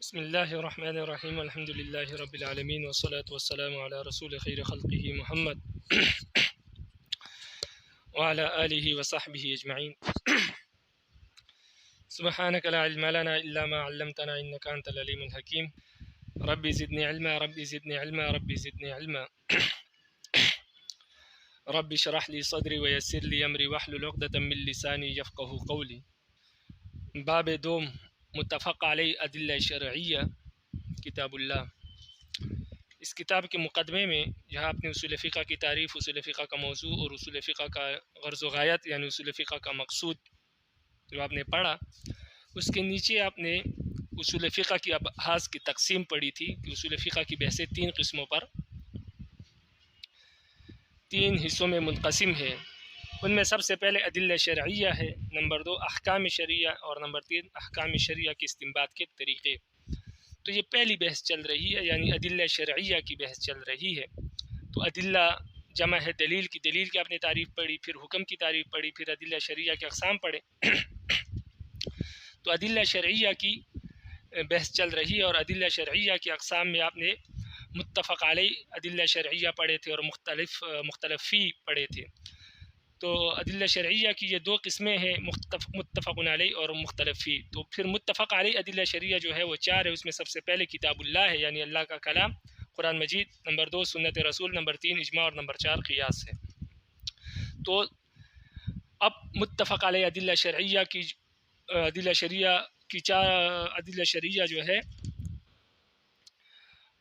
بسم اللہ الرحمن الرحیم الحمد للہ رب العالمین والصلاة والسلام علی رسول خیر خلقہ محمد وعلی آلہ وصحبہ اجمعین سبحانک لا علم لنا الا ما علمتنا انک انت العلیم الحکیم رب زدنی علما رب زدنی علما رب زدنی علما رب اشرح لی صدری ویسر لی امری واحلل عقدۃ من لسانی یفقهوا قولی۔ باب دوم، متفق علیہ ادلہ شرعیہ، کتاب اللہ۔ اس کتاب کے مقدمے میں جہاں آپ نے اصول فقہ کی تعریف، اصول فقہ کا موضوع اور اصول فقہ کا غرض و غایت یعنی اصول فقہ کا مقصود جو آپ نے پڑھا، اس کے نیچے آپ نے اصول فقہ کی ابحاث کی تقسیم پڑھی تھی کہ اصول فقہ کی بحثیں تین قسموں پر، تین حصوں میں منقسم ہے۔ ان میں سب سے پہلے ادلہ شرعیہ ہے، نمبر دو احکام شرعیہ، اور نمبر تین احکام شرعیہ کے استنباط کے طریقے۔ تو یہ پہلی بحث چل رہی ہے، یعنی ادلہ شرعیہ کی بحث چل رہی ہے۔ تو ادلہ جمع ہے دلیل کی، دلیل کی آپ نے تعریف پڑھی، پھر حکم کی تعریف پڑھی، پھر ادلہ شرعیہ کے اقسام پڑھے۔ تو ادلہ شرعیہ کی بحث چل رہی ہے، اور ادلہ شرعیہ کے اقسام میں آپ نے متفق علیہ ادلہ شرعیہ پڑھے تھے اور مختلف فی پڑھے تھے۔ تو ادلہ شرعیہ کی یہ دو قسمیں ہیں، متفق علیہ اور مختلف فی۔ تو پھر متفق علیہ ادلہ شرعیہ جو ہے وہ چار ہے۔ اس میں سب سے پہلے کتاب اللہ ہے، یعنی اللہ کا کلام قرآن مجید، نمبر دو سنت رسول، نمبر تین اجماع، اور نمبر چار قیاس ہے۔ تو اب متفق علیہ ادلہ شرعیہ کی چار ادلہ شرعیہ جو ہے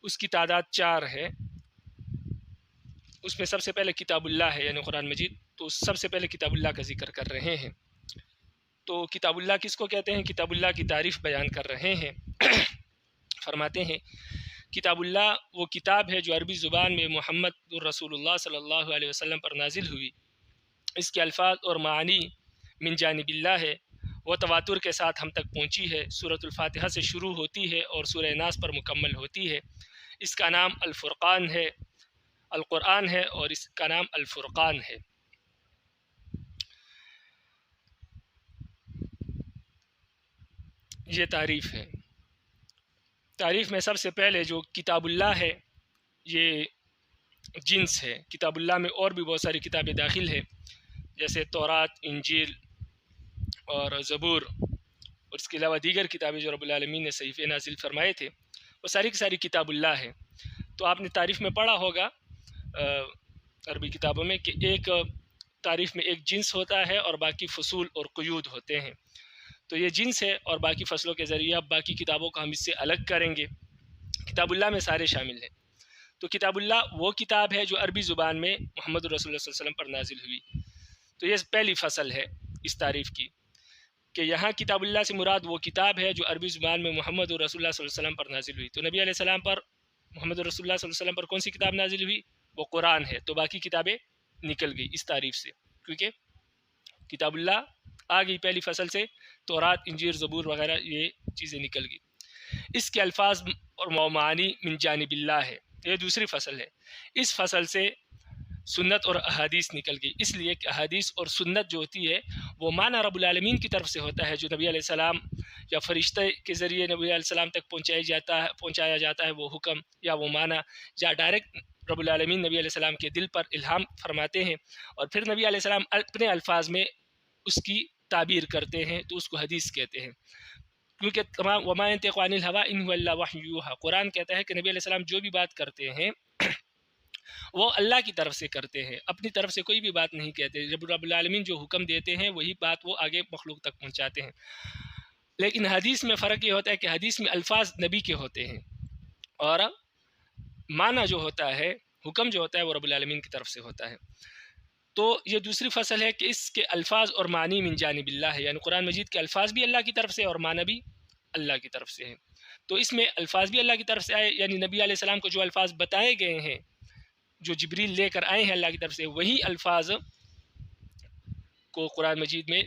اس کی تعداد چار ہے۔ اس میں سب سے پہلے کتاب اللہ ہے، یعنی قرآن مجید۔ تو سب سے پہلے کتاب اللہ کا ذکر کر رہے ہیں۔ تو کتاب اللہ کس کو کہتے ہیں؟ کتاب اللہ کی تعریف بیان کر رہے ہیں۔ فرماتے ہیں کتاب اللہ وہ کتاب ہے جو عربی زبان میں محمد رسول اللہ صلی اللہ علیہ وسلم پر نازل ہوئی۔ اس کے الفاظ اور معانی من جانب اللہ ہے، وہ تواتر کے ساتھ ہم تک پہنچی ہے۔ سورۃ الفاتحہ سے شروع ہوتی ہے اور سورہ ناس پر مکمل ہوتی ہے۔ اس کا نام الفرقان ہے، القرآن ہے، اور اس کا نام الفرقان ہے۔ یہ تعریف ہے۔ تعریف میں سب سے پہلے جو کتاب اللہ ہے یہ جنس ہے۔ کتاب اللہ میں اور بھی بہت ساری کتابیں داخل ہیں، جیسے تورات، انجیل اور زبور، اور اس کے علاوہ دیگر کتابیں جو رب العالمین نے صحیفے نازل فرمائے تھے، وہ ساری کی ساری کتاب اللہ ہے۔ تو آپ نے تعریف میں پڑھا ہوگا عربی کتابوں میں کہ ایک تعریف میں ایک جنس ہوتا ہے اور باقی فصول اور قیود ہوتے ہیں۔ تو یہ جنس ہے، اور باقی فصلوں کے ذریعے اب باقی کتابوں کو ہم اس سے الگ کریں گے۔ کتاب اللہ میں سارے شامل ہیں۔ تو کتاب اللہ وہ کتاب ہے جو عربی زبان میں محمد رسول اللہ صلی اللہ علیہ وسلم پر نازل ہوئی۔ تو یہ پہلی فصل ہے اس تعریف کی، کہ یہاں کتاب اللہ سے مراد وہ کتاب ہے جو عربی زبان میں محمد رسول اللہ صلی اللہ علیہ وسلم پر نازل ہوئی۔ تو نبی علیہ السلام پر، محمد رسول اللہ صلی اللہ علیہ وسلم پر کون سی کتاب نازل ہوئی؟ وہ قرآن ہے۔ تو باقی کتابیں نکل گئی اس تعریف سے، کیونکہ کتاب اللہ آ گئی پہلی فصل سے، تورات، انجیل، زبور وغیرہ یہ چیزیں نکل گئی۔ اس کے الفاظ اور معانی من جانب اللہ ہے، یہ دوسری فصل ہے۔ اس فصل سے سنت اور احادیث نکل گئی، اس لیے کہ احادیث اور سنت جو ہوتی ہے وہ معنی رب العالمین کی طرف سے ہوتا ہے، جو نبی علیہ السلام یا فرشتے کے ذریعے نبی علیہ السلام تک پہنچایا جاتا ہے وہ حکم یا وہ معنی، یا ڈائریکٹ رب العالمین نبی علیہ السلام کے دل پر الہام فرماتے ہیں، اور پھر نبی علیہ السلام اپنے الفاظ میں اس کی تعبیر کرتے ہیں، تو اس کو حدیث کہتے ہیں۔ کیونکہ تمام وما ينطق عن الهوى ان هو الا وحی یوحی، قرآن کہتا ہے کہ نبی علیہ السلام جو بھی بات کرتے ہیں وہ اللہ کی طرف سے کرتے ہیں، اپنی طرف سے کوئی بھی بات نہیں کہتے۔ جب رب العالمین جو حکم دیتے ہیں وہی بات وہ آگے مخلوق تک پہنچاتے ہیں۔ لیکن حدیث میں فرق یہ ہوتا ہے کہ حدیث میں الفاظ نبی کے ہوتے ہیں، اور معنی جو ہوتا ہے، حکم جو ہوتا ہے، وہ رب العالمین کی طرف سے ہوتا ہے۔ تو یہ دوسری فصل ہے کہ اس کے الفاظ اور معنی من جانب اللہ ہے، یعنی قرآن مجید کے الفاظ بھی اللہ کی طرف سے اور معنی بھی اللہ کی طرف سے ہیں۔ تو اس میں الفاظ بھی اللہ کی طرف سے آئے، یعنی نبی علیہ السلام کو جو الفاظ بتائے گئے ہیں، جو جبریل لے کر آئے ہیں اللہ کی طرف سے، وہی الفاظ کو قرآن مجید میں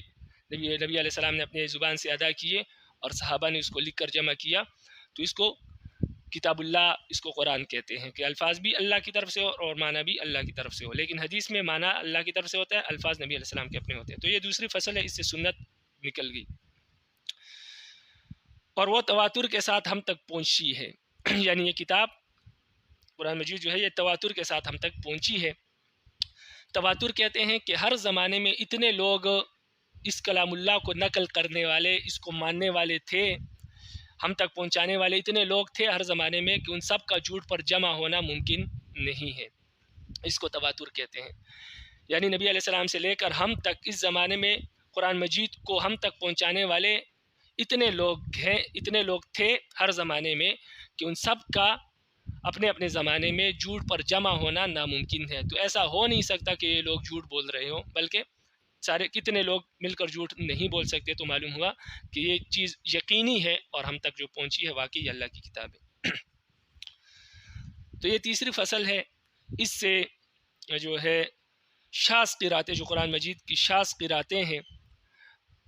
نبی علیہ السلام نے اپنے زبان سے ادا کیے، اور صحابہ نے اس کو لکھ کر جمع کیا۔ تو اس کو کتاب اللہ، اس کو قرآن کہتے ہیں، کہ الفاظ بھی اللہ کی طرف سے ہو اور معنی بھی اللہ کی طرف سے ہو۔ لیکن حدیث میں معنی اللہ کی طرف سے ہوتا ہے، الفاظ نبی علیہ السلام کے اپنے ہوتے ہیں۔ تو یہ دوسری فصل ہے، اس سے سنت نکل گئی۔ اور وہ تواتر کے ساتھ ہم تک پہنچی ہے یعنی یہ کتاب قرآن مجید جو ہے یہ تواتر کے ساتھ ہم تک پہنچی ہے۔ تواتر کہتے ہیں کہ ہر زمانے میں اتنے لوگ اس کلام اللہ کو نقل کرنے والے، اس کو ماننے والے تھے، ہم تک پہنچانے والے اتنے لوگ تھے ہر زمانے میں کہ ان سب کا جھوٹ پر جمع ہونا ممکن نہیں ہے، اس کو تواتر کہتے ہیں۔ یعنی نبی علیہ السلام سے لے کر ہم تک اس زمانے میں قرآن مجید کو ہم تک پہنچانے والے اتنے لوگ تھے ہر زمانے میں کہ ان سب کا اپنے اپنے زمانے میں جھوٹ پر جمع ہونا ناممکن ہے۔ تو ایسا ہو نہیں سکتا کہ یہ لوگ جھوٹ بول رہے ہوں، بلکہ سارے کتنے لوگ مل کر جھوٹ نہیں بول سکتے۔ تو معلوم ہوا کہ یہ چیز یقینی ہے اور ہم تک جو پہنچی ہے واقعی اللہ کی کتاب ہے۔ تو یہ تیسری فصل ہے، اس سے جو ہے شاذ قراتیں، جو قرآن مجید کی شاذ قراتیں ہیں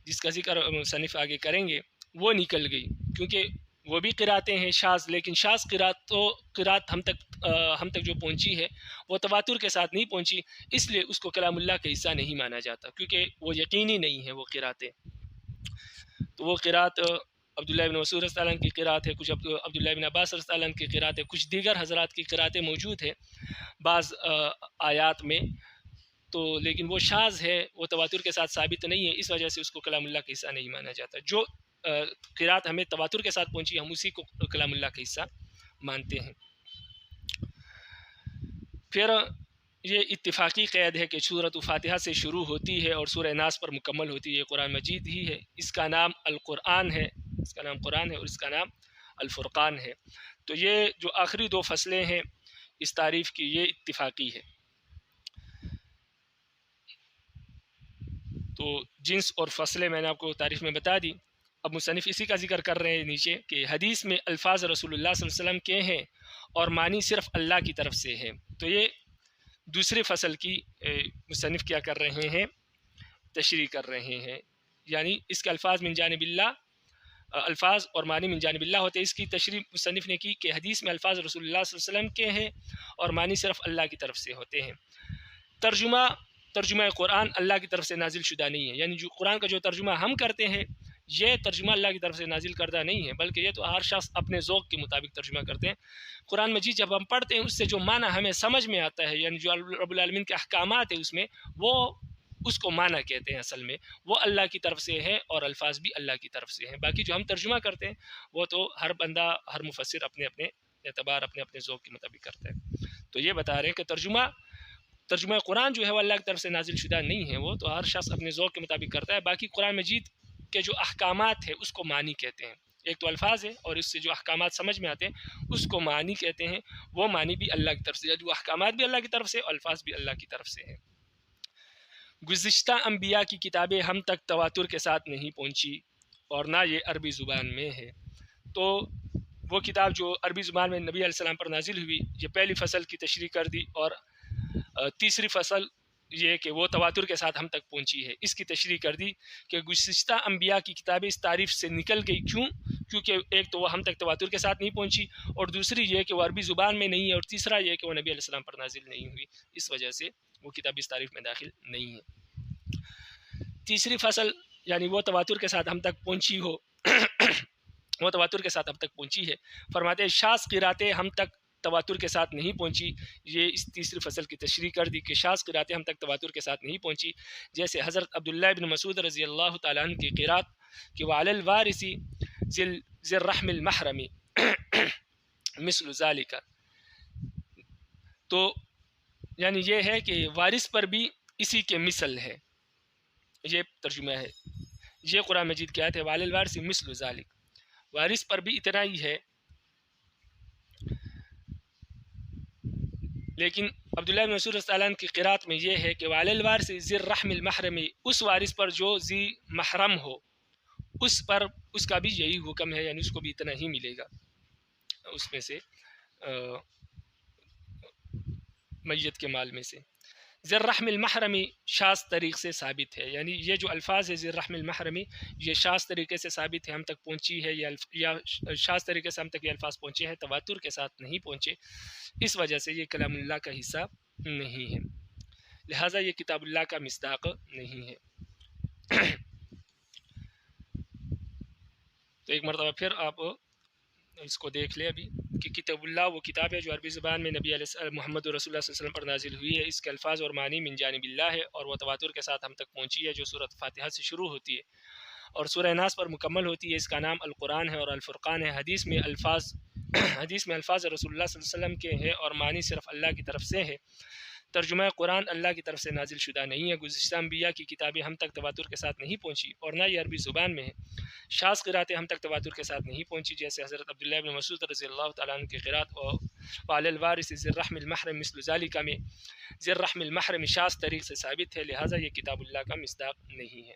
جس کا ذکر مصنف آگے کریں گے، وہ نکل گئی، کیونکہ وہ بھی قراتیں ہیں شاذ، لیکن شاذ قرات ہم تک جو پہنچی ہے وہ تواتر کے ساتھ نہیں پہنچی، اس لیے اس کو کلام اللہ کا حصہ نہیں مانا جاتا، کیونکہ وہ یقینی نہیں ہے وہ قراتیں۔ تو وہ قرات عبداللہ بن مسعود رضی اللہ عنہ کی قرات ہے، کچھ عبداللہ بن عباس رضی اللہ عنہ کی قرات ہے، کچھ دیگر حضرات کی قراتیں موجود ہیں بعض آیات میں، تو لیکن وہ شاذ ہے، وہ تواتر کے ساتھ ثابت نہیں ہے، اس وجہ سے اس کو کلام اللہ کا حصہ نہیں مانا جاتا۔ جو قرات ہمیں تواتر کے ساتھ پہنچی ہم اسی کو کلام اللہ کا حصہ مانتے ہیں۔ پھر یہ اتفاقی قید ہے کہ سورۃ فاتحہ سے شروع ہوتی ہے اور سورہ ناس پر مکمل ہوتی ہے، یہ قرآن مجید ہی ہے، اس کا نام القرآن ہے، اس کا نام قرآن ہے اور اس کا نام الفرقان ہے۔ تو یہ جو آخری دو فصلیں ہیں اس تعریف کی یہ اتفاقی ہے۔ تو جنس اور فصلیں میں نے آپ کو تعریف میں بتا دی۔ اب مصنف اسی کا ذکر کر رہے ہیں نیچے کہ حدیث میں الفاظ رسول اللہ صلی اللہ علیہ وسلم کے ہیں اور معنی صرف اللہ کی طرف سے ہے۔ تو یہ دوسری فصل کی مصنف کیا کر رہے ہیں، تشریح کر رہے ہیں، یعنی اس کے الفاظ من جانب اللہ، الفاظ اور معنی من جانب اللہ ہوتے ہیں۔ اس کی تشریح مصنف نے کی کہ حدیث میں الفاظ رسول اللہ صلی اللہ علیہ وسلم کے ہیں اور معنی صرف اللہ کی طرف سے ہوتے ہیں۔ ترجمہ قرآن اللہ کی طرف سے نازل شدہ نہیں ہے، یعنی جو قرآن کا جو ترجمہ ہم کرتے ہیں یہ ترجمہ اللہ کی طرف سے نازل کردہ نہیں ہے، بلکہ یہ تو ہر شخص اپنے ذوق کے مطابق ترجمہ کرتے ہیں۔ قرآن مجید جب ہم پڑھتے ہیں اس سے جو معنی ہمیں سمجھ میں آتا ہے، یعنی جو رب العالمین کے احکامات ہیں اس میں، وہ اس کو معنی کہتے ہیں، اصل میں وہ اللہ کی طرف سے ہے اور الفاظ بھی اللہ کی طرف سے ہیں۔ باقی جو ہم ترجمہ کرتے ہیں وہ تو ہر بندہ، ہر مفسر اپنے اپنے اعتبار، اپنے اپنے ذوق کے مطابق کرتا ہے۔ تو یہ بتا رہے ہیں کہ ترجمہ قرآن جو ہے وہ اللہ کی طرف سے نازل شدہ نہیں ہے، وہ تو ہر شخص اپنے ذوق کے مطابق کرتا ہے۔ باقی قرآن مجید کے جو احکامات ہیں اس کو معنی کہتے ہیں، ایک تو الفاظ ہے اور اس سے جو احکامات سمجھ میں آتے ہیں اس کو معنی کہتے ہیں، وہ معنی بھی اللہ کی طرف سے، جو احکامات بھی اللہ کی طرف سے اور الفاظ بھی اللہ کی طرف سے ہیں۔ گزشتہ انبیاء کی کتابیں ہم تک تواتر کے ساتھ نہیں پہنچی اور نہ یہ عربی زبان میں ہے۔ تو وہ کتاب جو عربی زبان میں نبی علیہ السلام پر نازل ہوئی، یہ پہلی فصل کی تشریح کر دی، اور تیسری فصل یہ کہ وہ تواتر کے ساتھ ہم تک پہنچی ہے، اس کی تشریح کر دی کہ گزشتہ انبیاء کی کتابیں اس تعریف سے نکل گئی، کیونکہ ایک تو وہ ہم تک تواتر کے ساتھ نہیں پہنچی، اور دوسری یہ کہ وہ عربی زبان میں نہیں ہے، اور تیسرا یہ کہ وہ نبی علیہ السلام پر نازل نہیں ہوئی، اس وجہ سے وہ کتاب اس تعریف میں داخل نہیں ہے۔ تیسری فصل یعنی وہ تواتر کے ساتھ ہم تک پہنچی ہو وہ تواتر کے ساتھ ہم تک پہنچی ہے، فرماتے ہیں شاذ قراتیں ہم تک تواتر کے ساتھ نہیں پہنچی۔ یہ اس تیسری فصل کی تشریح کر دی کہ شاذ قراتیں ہم تک تواتر کے ساتھ نہیں پہنچی، جیسے حضرت عبداللہ بن مسعود رضی اللہ تعالیٰ عنہ کی قرات کہ وعلی الوارث ذی الرحم المحرم مثل ذالک، تو یعنی یہ ہے کہ وارث پر بھی اسی کے مثل ہے، یہ ترجمہ ہے، یہ قرآن مجید کی آیت ہے وعلی الوارث مثل ذالک، وارث پر بھی اتنا ہی ہے۔ لیکن عبداللہ بن مسعود رضی اللہ عنہ کی قرات میں یہ ہے کہ وعلی الوارث ذی الرحم المحرم، اس وارث پر جو ذی محرم ہو اس پر اس کا بھی یہی حکم ہے، یعنی اس کو بھی اتنا ہی ملے گا اس میں سے، میت کے مال میں سے۔ ذی الرحم المحرمی شاذ طریق سے ثابت ہے، یعنی یہ جو الفاظ ہے ذی الرحم المحرمی یہ شاذ طریقے سے ثابت ہے، ہم تک پہنچی ہے، یا شاذ طریقے سے ہم تک یہ الفاظ پہنچے ہیں، تواتر کے ساتھ نہیں پہنچے، اس وجہ سے یہ کلام اللہ کا حصہ نہیں ہے، لہٰذا یہ کتاب اللہ کا مصداق نہیں ہے۔ تو ایک مرتبہ پھر آپ اس کو دیکھ لیں ابھی کہ کتاب اللہ وہ کتاب ہے جو عربی زبان میں نبی علیہ محمد رسول اللہ صلی اللہ علیہ وسلم پر نازل ہوئی ہے. اس کے الفاظ اور معنی من جانب اللہ ہے اور وہ تواتر کے ساتھ ہم تک پہنچی ہے جو سورۃ فاتحہ سے شروع ہوتی ہے اور سورہ ناس پر مکمل ہوتی ہے. اس کا نام القرآن ہے اور الفرقان ہے. حدیث میں الفاظ رسول اللہ صلی اللہ علیہ وسلم کے ہیں اور معنی صرف اللہ کی طرف سے ہے. ترجمہ قرآن اللہ کی طرف سے نازل شدہ نہیں ہے. گزشتہ انبیاء کی کتابیں ہم تک تواتر کے ساتھ نہیں پہنچی اور نہ یہ عربی زبان میں ہے. شاذ قراتیں ہم تک تواتر کے ساتھ نہیں پہنچی جیسے حضرت عبداللہ بن مسعود رضی اللہ تعالیٰ عنہ کی قرات اور وعلی الوارث ذی الرحم المحرم مثل ذلک میں ذی الرحم المحرم شاذ طریق سے ثابت ہے، لہٰذا یہ کتاب اللہ کا مصداق نہیں ہے.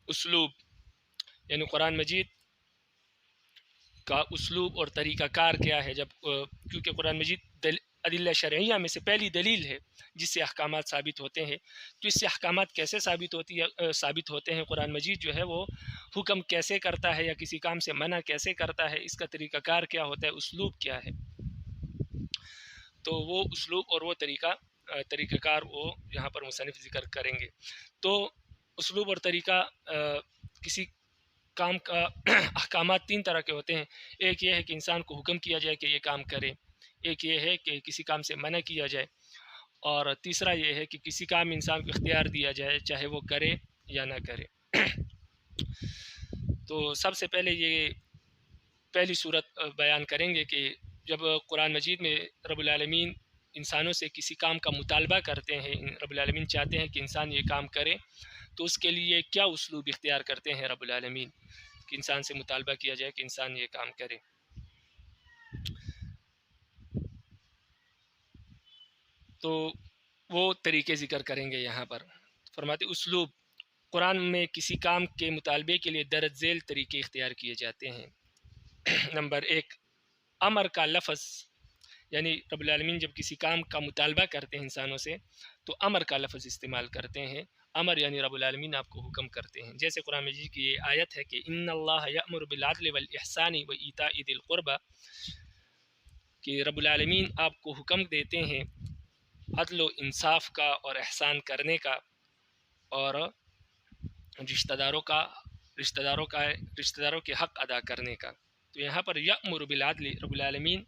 اسلوب یعنی قرآن مجید کا اسلوب اور طریقہ کار کیا ہے. جب کیونکہ قرآن مجید ادلہ شرعیہ میں سے پہلی دلیل ہے جس سے احکامات ثابت ہوتے ہیں، تو اس سے احکامات کیسے ثابت ہوتے ہیں، قرآن مجید جو ہے وہ حکم کیسے کرتا ہے یا کسی کام سے منع کیسے کرتا ہے، اس کا طریقہ کار کیا ہوتا ہے، اسلوب کیا ہے. تو وہ اسلوب اور وہ طریقہ کار وہ یہاں پر مصنف ذکر کریں گے. تو اسلوب اور طریقہ کسی کام کا احکامات تین طرح کے ہوتے ہیں. ایک یہ ہے کہ انسان کو حکم کیا جائے کہ یہ کام کرے، ایک یہ ہے کہ کسی کام سے منع کیا جائے، اور تیسرا یہ ہے کہ کسی کام انسان کو اختیار دیا جائے چاہے وہ کرے یا نہ کرے. تو سب سے پہلے یہ پہلی صورت بیان کریں گے کہ جب قرآن مجید میں رب العالمین انسانوں سے کسی کام کا مطالبہ کرتے ہیں، رب العالمین چاہتے ہیں کہ انسان یہ کام کرے، تو اس کے لیے کیا اسلوب اختیار کرتے ہیں رب العالمین کہ انسان سے مطالبہ کیا جائے کہ انسان یہ کام کرے. تو وہ طریقے ذکر کریں گے یہاں پر. فرماتے اسلوب قرآن میں کسی کام کے مطالبے کے لیے درج ذیل طریقے اختیار کیے جاتے ہیں. نمبر 1 امر کا لفظ، یعنی رب العالمین جب کسی کام کا مطالبہ کرتے ہیں انسانوں سے تو امر کا لفظ استعمال کرتے ہیں. امر یعنی رب العالمین آپ کو حکم کرتے ہیں. جیسے قرآن مجید کی یہ آیت ہے کہ ان اللہ یأمر بالعدل والاحسان وایتاء ذی القربى، کہ رب العالمین آپ کو حکم دیتے ہیں عدل و انصاف کا اور احسان کرنے کا اور رشتہ داروں کے حق ادا کرنے کا. تو یہاں پر یأمر بالعدل رب العالمین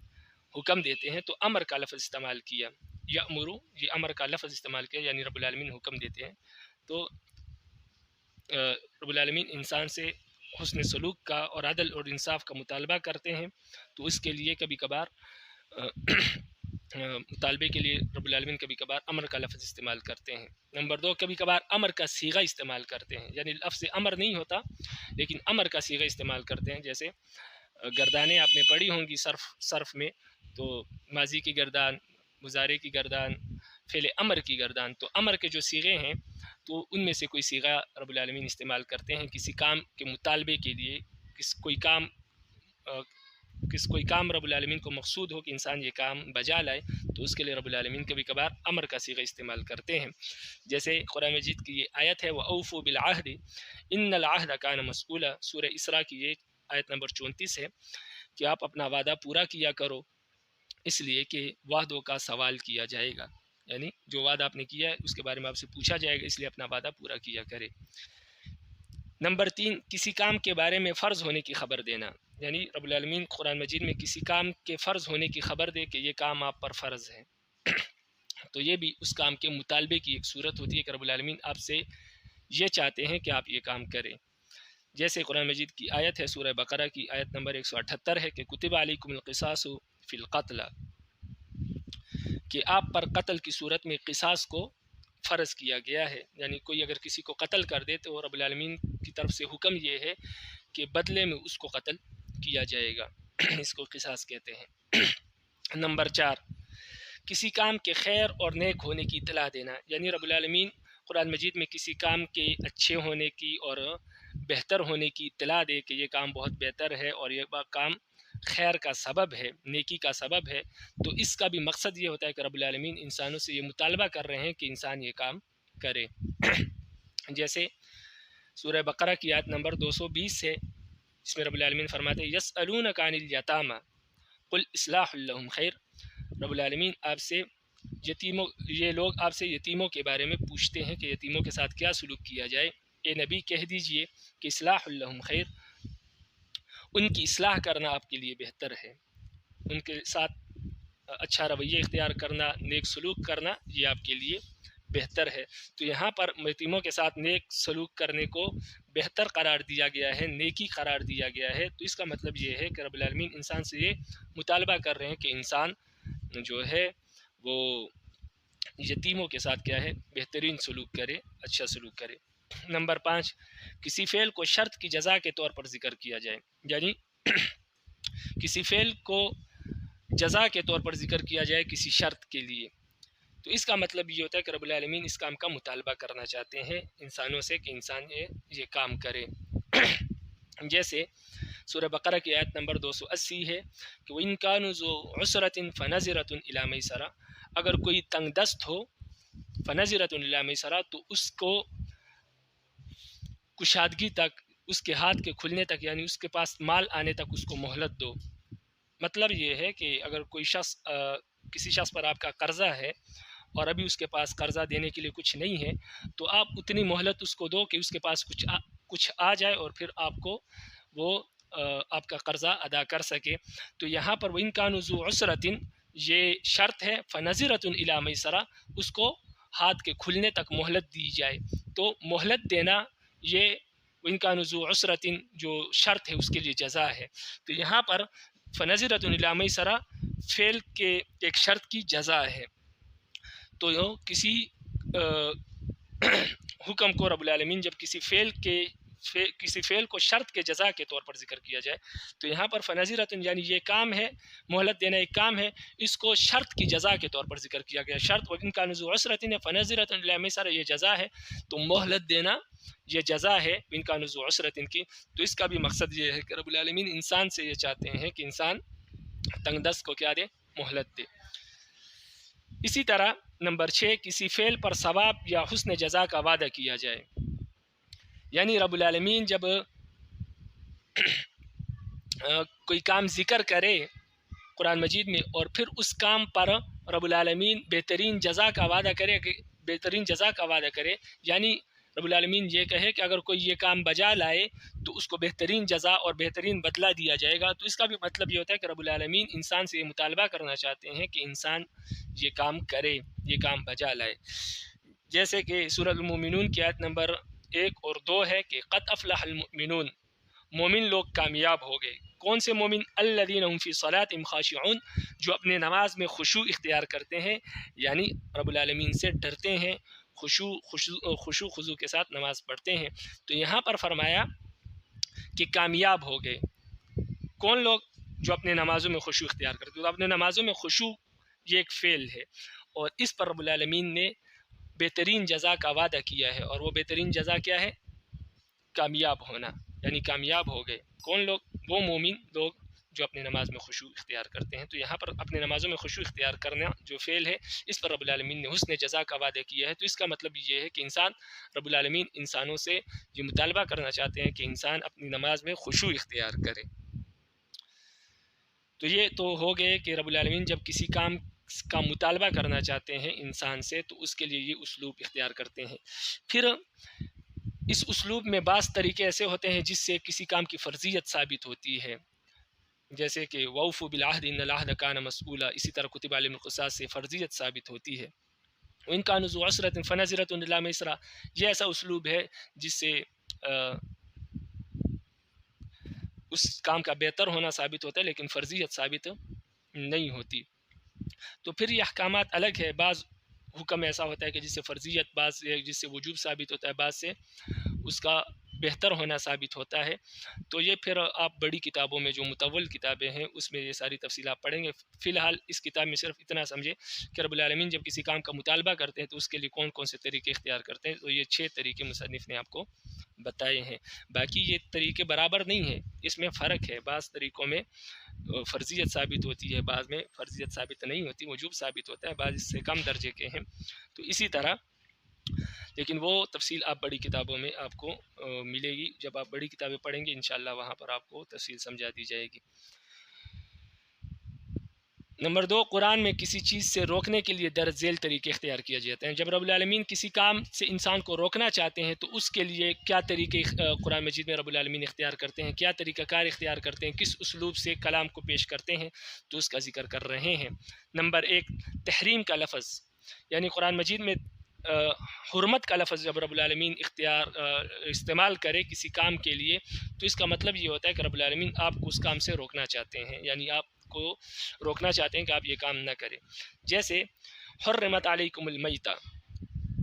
حکم دیتے ہیں تو امر کا لفظ استعمال کیا. یأمر یہ امر کا لفظ استعمال کیا یعنی رب العالمین حکم دیتے ہیں. تو رب العالمین انسان سے حسن سلوک کا اور عدل اور انصاف کا مطالبہ کرتے ہیں، تو اس کے لیے کبھی کبھار مطالبے کے لیے رب العالمین کبھی کبھار امر کا لفظ استعمال کرتے ہیں. نمبر 2 کبھی کبھار امر کا صیغہ استعمال کرتے ہیں، یعنی لفظ امر نہیں ہوتا لیکن امر کا صیغہ استعمال کرتے ہیں. جیسے گردانیں آپ نے پڑھی ہوں گی صرف میں، تو ماضی کی گردان، مضارع کی گردان، فعل امر کی گردان. تو امر کے جو صیغے ہیں تو ان میں سے کوئی صیغہ رب العالمین استعمال کرتے ہیں کسی کام کے مطالبے کے لیے. کوئی کام رب العالمین کو مقصود ہو کہ انسان یہ کام بجا لائے تو اس کے لیے رب العالمین کبھی کبھار امر کا صیغہ استعمال کرتے ہیں. جیسے قرآن مجید کی یہ آیت ہے وَأَوْفُوا بِالْعَهْدِ إِنَّ الْعَهْدَ كَانَ مَسْئُولًا، سورہ اسراء کی یہ آیت نمبر 34 ہے کہ آپ اپنا وعدہ پورا کیا کرو اس لیے کہ وعدوں کا سوال کیا جائے گا، یعنی جو وعدہ آپ نے کیا ہے اس کے بارے میں آپ سے پوچھا جائے گا، اس لیے اپنا وعدہ پورا کیا کرے. نمبر 3 کسی کام کے بارے میں فرض ہونے کی خبر دینا، یعنی رب العالمین قرآن مجید میں کسی کام کے فرض ہونے کی خبر دے کہ یہ کام آپ پر فرض ہے. تو یہ بھی اس کام کے مطالبے کی ایک صورت ہوتی ہے کہ رب العالمین آپ سے یہ چاہتے ہیں کہ آپ یہ کام کریں. جیسے قرآن مجید کی آیت ہے سورہ بقرہ کی آیت نمبر 178 ہے کہ کتب علیکم القصاص فی القتل، کہ آپ پر قتل کی صورت میں قصاص کو فرض کیا گیا ہے. یعنی کوئی اگر کسی کو قتل کر دے تو رب العالمین کی طرف سے حکم یہ ہے کہ بدلے میں اس کو قتل کیا جائے گا، اس کو قصاص کہتے ہیں. نمبر 4 کسی کام کے خیر اور نیک ہونے کی اطلاع دینا، یعنی رب العالمین قرآن مجید میں کسی کام کے اچھے ہونے کی اور بہتر ہونے کی اطلاع دے کہ یہ کام بہت بہتر ہے اور یہ کام خیر کا سبب ہے، نیکی کا سبب ہے. تو اس کا بھی مقصد یہ ہوتا ہے کہ رب العالمین انسانوں سے یہ مطالبہ کر رہے ہیں کہ انسان یہ کام کرے. جیسے سورہ بقرہ کی آیت نمبر 220 ہے، اس میں رب العالمین فرماتے ہیں یسألونک عن الیتامی قل اصلاح لہم خیر. رب العالمین آپ سے یہ لوگ آپ سے یتیموں کے بارے میں پوچھتے ہیں کہ یتیموں کے ساتھ کیا سلوک کیا جائے. اے نبی کہہ دیجئے کہ اصلاح لہم خیر، ان کی اصلاح کرنا آپ کے لیے بہتر ہے، ان کے ساتھ اچھا رویہ اختیار کرنا، نیک سلوک کرنا، یہ آپ کے لیے بہتر ہے۔ تو یہاں پر یتیموں کے ساتھ نیک سلوک کرنے کو بہتر قرار دیا گیا ہے، نیکی قرار دیا گیا ہے۔ تو اس کا مطلب یہ ہے کہ رب العالمین انسان سے یہ مطالبہ کر رہے ہیں کہ انسان جو ہے وہ یتیموں کے ساتھ کیا ہے، بہترین سلوک کرے، اچھا سلوک کرے۔ نمبر 5، کسی فعل کو شرط کی جزا کے طور پر ذکر کیا جائے، یعنی کسی فعل کو جزا کے طور پر ذکر کیا جائے کسی شرط کے لیے، تو اس کا مطلب یہ ہوتا ہے کہ رب العالمین اس کام کا مطالبہ کرنا چاہتے ہیں انسانوں سے کہ انسان یہ کام کرے۔ جیسے سورہ بقرہ کی آیت نمبر 280 ہے کہ وَإِن كَانُوا ذُو عُسْرَةٍ فَنَظِرَةٌ إِلَىٰ مَيْسَرَةٍ، اگر کوئی تنگ دست ہو، فَنَظِرَةٌ إِلَىٰ مَيْسَرَةٍ، تو اس کو کشادگی تک، اس کے ہاتھ کے کھلنے تک، یعنی اس کے پاس مال آنے تک اس کو مہلت دو۔ مطلب یہ ہے کہ اگر کوئی شخص کسی شخص پر آپ کا قرضہ ہے اور ابھی اس کے پاس قرضہ دینے کے لیے کچھ نہیں ہے، تو آپ اتنی مہلت اس کو دو کہ اس کے پاس کچھ آ جائے اور پھر آپ کو وہ آپ کا قرضہ ادا کر سکے۔ تو یہاں پر وَإِن كَانُوا ذُو عُسْرَةٍ یہ شرط ہے، فَنَظِرَةٌ إِلَىٰ مَيْسَرَةٍ، اس کو ہاتھ کے کھلنے تک مہلت دی جائے۔ تو مہلت دینا یہ وَإِن كَانُوا ذُو عُسْرَةٍ جو شرط ہے اس کے لیے جزا ہے۔ تو یہاں پر فَنَظِرَةٌ إِلَىٰ مَيْسَرَةٍ فعل کے ایک شرط کی جزا ہے۔ تو کسی حکم کو رب العالمین جب کسی فعل کو شرط کے جزا کے طور پر ذکر کیا جائے، تو یہاں پر فَنَظِرَةٌ یعنی یہ کام ہے، مہلت دینا ایک کام ہے، اس کو شرط کی جزا کے طور پر ذکر کیا گیا۔ شرط وَإِن كَانُوا ذُو عُسْرَةٍ فَنَظِرَةٌ إِلَىٰ مَيْسَرَةٍ یہ جزا ہے، تو مہلت دینا یہ جزا ہے وَإِن كَانُوا ذُو عُسْرَةٍ کی۔ تو اس کا بھی مقصد یہ ہے کہ رب العالمین انسان سے یہ چاہتے ہیں کہ انسان تنگ دست کو کیا دے، مہلت دے۔ اسی طرح نمبر 6، کسی فعل پر ثواب یا حسن جزا کا وعدہ کیا جائے، یعنی رب العالمین جب کوئی کام ذکر کرے قرآن مجید میں اور پھر اس کام پر رب العالمین بہترین جزا کا وعدہ کرے، یعنی رب العالمین یہ کہے کہ اگر کوئی یہ کام بجا لائے تو اس کو بہترین جزا اور بہترین بدلہ دیا جائے گا۔ تو اس کا بھی مطلب یہ ہوتا ہے کہ رب العالمین انسان سے یہ مطالبہ کرنا چاہتے ہیں کہ انسان یہ کام کرے، یہ کام بجا لائے۔ جیسے کہ سورۃ المومنون کی آیت نمبر 1 اور 2 ہے کہ قد افلح المؤمنون، مومن لوگ کامیاب ہو گئے۔ کون سے مومن؟ الذین هم فی صلاتہم خاشعون، جو اپنے نماز میں خشوع اختیار کرتے ہیں، یعنی رب العالمین سے ڈرتے ہیں، خشوع خضوع کے ساتھ نماز پڑھتے ہیں۔ تو یہاں پر فرمایا کہ کامیاب ہو گئے کون لوگ؟ جو اپنے نمازوں میں خشوع اختیار کرتے ہیں۔ تو اپنے نمازوں میں خشوع یہ ایک فعل ہے، اور اس پر رب العالمین نے بہترین جزا کا وعدہ کیا ہے، اور وہ بہترین جزا کیا ہے؟ کامیاب ہونا، یعنی کامیاب ہو گئے کون لوگ؟ وہ مومن لوگ جو اپنے نماز میں خشوع اختیار کرتے ہیں۔ تو یہاں پر اپنے نمازوں میں خشوع اختیار کرنا جو فعل ہے، اس پر رب العالمین نے حسن جزا کا وعدہ کیا ہے۔ تو اس کا مطلب یہ ہے کہ رب العالمین انسانوں سے یہ مطالبہ کرنا چاہتے ہیں کہ انسان اپنی نماز میں خشوع اختیار کرے۔ تو یہ تو ہو گئے کہ رب العالمین جب کسی کام کا مطالبہ کرنا چاہتے ہیں انسان سے تو اس کے لیے یہ اسلوب اختیار کرتے ہیں۔ پھر اس اسلوب میں بعض طریقے ایسے ہوتے ہیں جس سے کسی کام کی فرضیت ثابت ہوتی ہے، جیسے کہ وَأَوْفُوا بِالْعَهْدِ إِنَّ الْعَهْدَ كَانَ مَسْئُولًا، اسی طرح کتب علیہم القصاص سے فرضیت ثابت ہوتی ہے۔ وَإِن كَانُوا ذُو عُسْرَةٍ فَنَظِرَةٌ إِلَىٰ مَيْسَرَةٍ، یہ ایسا اسلوب ہے جس سے اس کام کا بہتر ہونا ثابت ہوتا ہے لیکن فرضیت ثابت نہیں ہوتی۔ تو پھر یہ احکامات الگ ہے، بعض حکم ایسا ہوتا ہے کہ جس سے فرضیت، بعض جس سے وجوب ثابت ہوتا ہے، بعض سے اس کا بہتر ہونا ثابت ہوتا ہے۔ تو یہ پھر آپ بڑی کتابوں میں جو مطول کتابیں ہیں اس میں یہ ساری تفصیلات پڑھیں گے۔ فی الحال اس کتاب میں صرف اتنا سمجھے کہ رب العالمین جب کسی کام کا مطالبہ کرتے ہیں تو اس کے لیے کون کون سے طریقے اختیار کرتے ہیں۔ تو یہ 6 طریقے مصنف نے آپ کو بتائے ہیں، باقی یہ طریقے برابر نہیں ہیں، اس میں فرق ہے۔ بعض طریقوں میں فرضیت ثابت ہوتی ہے، بعض میں فرضیت ثابت نہیں ہوتی، وجوب ثابت ہوتا ہے، بعض اس سے کم درجے کے ہیں۔ تو اسی طرح لیکن وہ تفصیل آپ بڑی کتابوں میں آپ کو ملے گی، جب آپ بڑی کتابیں پڑھیں گے انشاءاللہ وہاں پر آپ کو تفصیل سمجھا دی جائے گی۔ نمبر 2، قرآن میں کسی چیز سے روکنے کے لیے درج ذیل طریقے اختیار کیے جاتے ہیں۔ جب رب العالمین کسی کام سے انسان کو روکنا چاہتے ہیں تو اس کے لیے کیا طریقے قرآن مجید میں رب العالمین اختیار کرتے ہیں، کیا طریقہ کار اختیار کرتے ہیں، کس اسلوب سے کلام کو پیش کرتے ہیں، تو اس کا ذکر کر رہے ہیں۔ نمبر 1، تحریم کا لفظ، یعنی قرآن مجید میں حرمت کا لفظ جب رب العالمین استعمال کرے کسی کام کے لیے تو اس کا مطلب یہ ہوتا ہے کہ رب العالمین آپ کو اس کام سے روکنا چاہتے ہیں، یعنی آپ کو روکنا چاہتے ہیں کہ آپ یہ کام نہ کریں۔ جیسے حرمت علیکم المیتہ،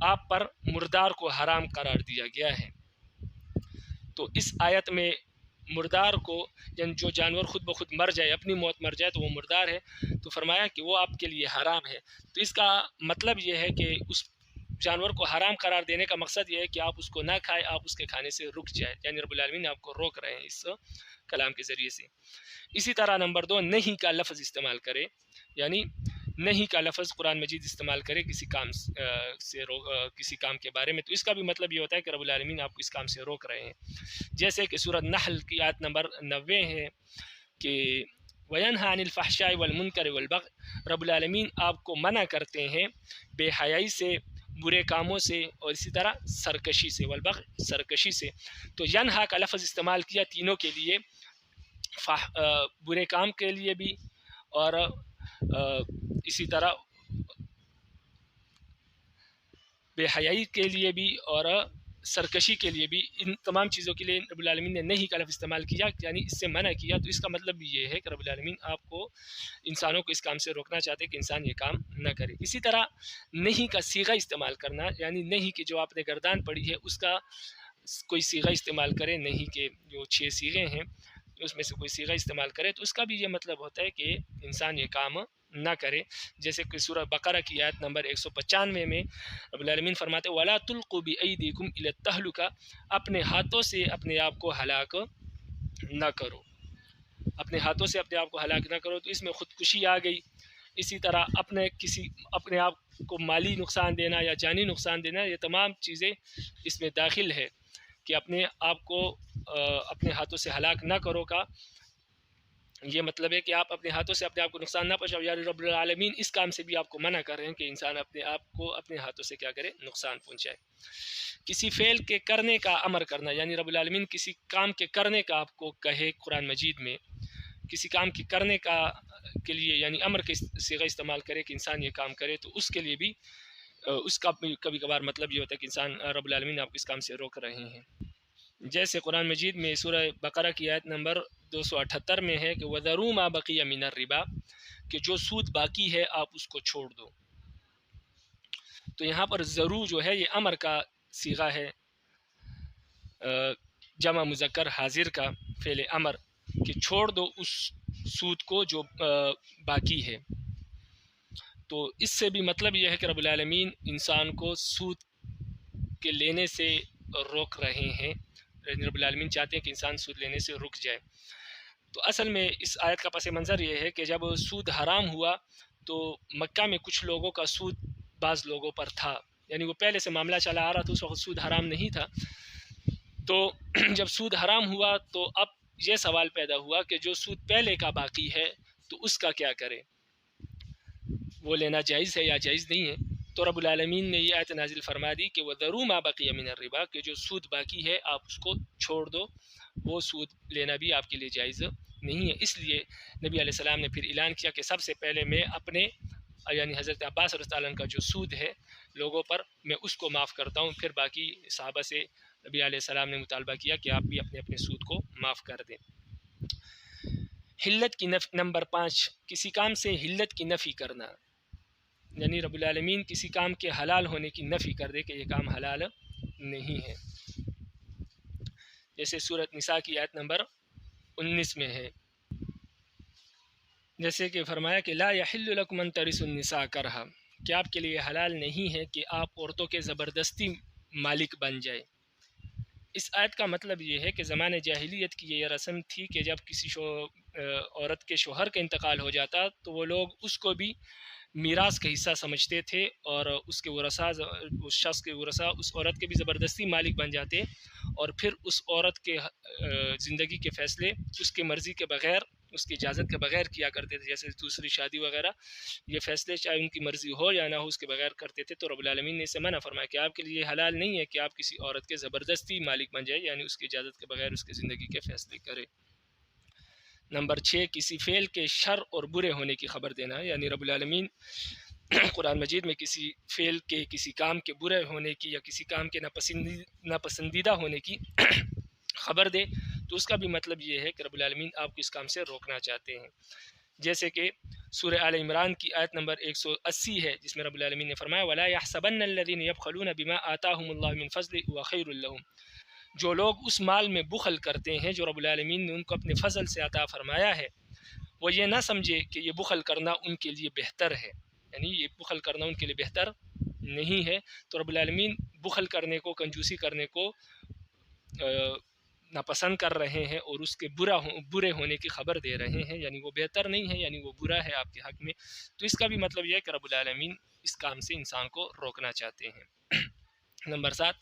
آپ پر مردار کو حرام قرار دیا گیا ہے۔ تو اس آیت میں مردار کو، یعنی جو جانور خود بخود مر جائے، اپنی موت مر جائے تو وہ مردار ہے، تو فرمایا کہ وہ آپ کے لیے حرام ہے۔ تو اس کا مطلب یہ ہے کہ اس جانور کو حرام قرار دینے کا مقصد یہ ہے کہ آپ اس کو نہ کھائیں، آپ اس کے کھانے سے رک جائے، یعنی رب العالمین آپ کو روک رہے ہیں اس کلام کے ذریعے سے۔ اسی طرح نمبر 2، نہیں کا لفظ استعمال کرے، یعنی نہیں کا لفظ قرآن مجید استعمال کرے کسی کام سے کسی کام کے بارے میں، تو اس کا بھی مطلب یہ ہوتا ہے کہ رب العالمین آپ کو اس کام سے روک رہے ہیں۔ جیسے کہ سورۃ نحل کی آیت نمبر 90 ہے کہ وَيَنْهَى عَنِ الْفَحْشَاءِ وَالْمُنْكَرِ وَالْبَغْيِ، رب العالمین آپ کو منع کرتے ہیں بے حیائی سے، برے کاموں سے، اور اسی طرح سرکشی سے، والبغی سرکشی سے۔ تو ینہا کا لفظ استعمال کیا تینوں کے لیے، برے کام کے لیے بھی، اور اسی طرح بے حیائی کے لیے بھی، اور سرکشی کے لیے بھی، ان تمام چیزوں کے لیے رب العالمین نے نہیں کا لفظ استعمال کیا، یعنی اس سے منع کیا۔ تو اس کا مطلب بھی یہ ہے کہ رب العالمین آپ کو، انسانوں کو اس کام سے روکنا چاہتے ہیں کہ انسان یہ کام نہ کرے۔ اسی طرح نہیں کا صیغہ استعمال کرنا، یعنی نہیں کی جو آپ نے گردان پڑھی ہے اس کا کوئی صیغہ استعمال کرے، نہیں کے جو 6 صیغے ہیں اس میں سے کوئی صیغہ استعمال کرے، تو اس کا بھی یہ مطلب ہوتا ہے کہ انسان یہ کام نہ کرے۔ جیسے کہ سورہ بقرہ کی آیت نمبر 195 میں رب العالمین فرماتے وَلَا تُلْقُوا بِأَيْدِيكُمْ إِلَى التَّهْلُكَةِ، اپنے ہاتھوں سے اپنے آپ کو ہلاک نہ کرو، اپنے ہاتھوں سے اپنے آپ کو ہلاک نہ کرو۔ تو اس میں خودکشی آ گئی۔ اسی طرح اپنے آپ کو مالی نقصان دینا یا جانی نقصان دینا، یہ تمام چیزیں اس میں داخل ہے کہ اپنے آپ کو اپنے ہاتھوں سے ہلاک نہ کرو کا یہ مطلب ہے کہ آپ اپنے ہاتھوں سے اپنے آپ کو نقصان نہ پہنچاؤ، یعنی رب العالمین اس کام سے بھی آپ کو منع کر رہے ہیں کہ انسان اپنے آپ کو اپنے ہاتھوں سے کیا کرے، نقصان پہنچائے۔ کسی فعل کے کرنے کا امر کرنا، یعنی رب العالمین کسی کام کے کرنے کا آپ کو کہے قرآن مجید میں، کسی کام کے کرنے کا کے لیے یعنی امر کے صیغہ استعمال کرے کہ انسان یہ کام کرے، تو اس کے لیے بھی اس کا کبھی کبھار مطلب یہ ہوتا ہے کہ انسان رب العالمین آپ کو اس کام سے روک رہے ہیں۔ جیسے قرآن مجید میں سورہ بقرہ کی آیت نمبر 278 میں ہے کہ وَذَرُوا مَا بَقِيَ مِنَ الرِّبَا، کہ جو سود باقی ہے آپ اس کو چھوڑ دو۔ تو یہاں پر ضرور جو ہے یہ امر کا صیغہ ہے، جمع مذکر حاضر کا فعل امر، کہ چھوڑ دو اس سود کو جو باقی ہے۔ تو اس سے بھی مطلب یہ ہے کہ رب العالمین انسان کو سود کے لینے سے روک رہے ہیں، رب العالمین چاہتے ہیں کہ انسان سود لینے سے رک جائے۔ تو اصل میں اس آیت کا پس منظر یہ ہے کہ جب سود حرام ہوا تو مکہ میں کچھ لوگوں کا سود بعض لوگوں پر تھا، یعنی وہ پہلے سے معاملہ چلا آ رہا تھا، اس وقت سود حرام نہیں تھا۔ تو جب سود حرام ہوا تو اب یہ سوال پیدا ہوا کہ جو سود پہلے کا باقی ہے تو اس کا کیا کرے، وہ لینا جائز ہے یا جائز نہیں ہے۔ تو رب العالمین نے یہ آیت نازل فرما دی کہ وَذَرُوا مَا بَقِيَ مِنَ الرِّبَا، کہ جو سود باقی ہے آپ اس کو چھوڑ دو، وہ سود لینا بھی آپ کے لیے جائز نہیں ہے۔ اس لیے نبی علیہ السلام نے پھر اعلان کیا کہ سب سے پہلے میں اپنے یعنی حضرت عباس رضی اللہ عنہ کا جو سود ہے لوگوں پر، میں اس کو معاف کرتا ہوں۔ پھر باقی صحابہ سے نبی علیہ السلام نے مطالبہ کیا کہ آپ بھی اپنے اپنے سود کو معاف کر دیں۔ حلت کی نفی، نمبر 5، کسی کام سے حلت کی نفی کرنا، یعنی رب العالمین کسی کام کے حلال ہونے کی نفی کر دے کہ یہ کام حلال نہیں ہے۔ جیسے سورۃ نساء کی آیت نمبر 19 میں ہے، جیسے کہ فرمایا کہ لا یحل لکم ان ترثوا النساء کرہا، کہ آپ کے لیے حلال نہیں ہے کہ آپ عورتوں کے زبردستی مالک بن جائے۔ اس آیت کا مطلب یہ ہے کہ زمانۂ جاہلیت کی یہ رسم تھی کہ جب کسی عورت کے شوہر کا انتقال ہو جاتا تو وہ لوگ اس کو بھی میراث کا حصہ سمجھتے تھے، اور اس کے ورثاء، اس شخص کے ورثاء اس عورت کے بھی زبردستی مالک بن جاتے، اور پھر اس عورت کے زندگی کے فیصلے اس کے مرضی کے بغیر، اس کی اجازت کے بغیر کیا کرتے تھے، جیسے دوسری شادی وغیرہ، یہ فیصلے چاہے ان کی مرضی ہو یا نہ ہو اس کے بغیر کرتے تھے۔ تو رب العالمین نے اسے منع فرمایا کہ آپ کے لیے حلال نہیں ہے کہ آپ کسی عورت کے زبردستی مالک بن جائے، یعنی اس کی اجازت کے بغیر اس کی زندگی کے فیصلے کرے۔ نمبر 6، کسی فعل کے شر اور برے ہونے کی خبر دینا، یعنی رب العالمین قرآن مجید میں کسی فعل کے، کسی کام کے برے ہونے کی یا کسی کام کے ناپسندیدہ ہونے کی خبر دے، تو اس کا بھی مطلب یہ ہے کہ رب العالمین آپ کو اس کام سے روکنا چاہتے ہیں۔ جیسے کہ سورہ آل عمران کی آیت نمبر 180 ہے، جس میں رب العالمین نے فرمایا وَلَا يَحْسَبَنَّ الَّذِينَ يَبْخَلُونَ بِمَا آتَاهُمُ اللَّهُ مِنْ فَضْلِهِ هُوَ خَيْرٌ لَّهُمْ، جو لوگ اس مال میں بخل کرتے ہیں جو رب العالمین نے ان کو اپنے فضل سے عطا فرمایا ہے، وہ یہ نہ سمجھے کہ یہ بخل کرنا ان کے لیے بہتر ہے، یعنی یہ بخل کرنا ان کے لیے بہتر نہیں ہے۔ تو رب العالمین بخل کرنے کو، کنجوسی کرنے کو ناپسند کر رہے ہیں، اور اس کے برے ہونے کی خبر دے رہے ہیں، یعنی وہ بہتر نہیں ہے، یعنی وہ برا ہے آپ کے حق میں۔ تو اس کا بھی مطلب یہ ہے کہ رب العالمین اس کام سے انسان کو روکنا چاہتے ہیں۔ نمبر 7،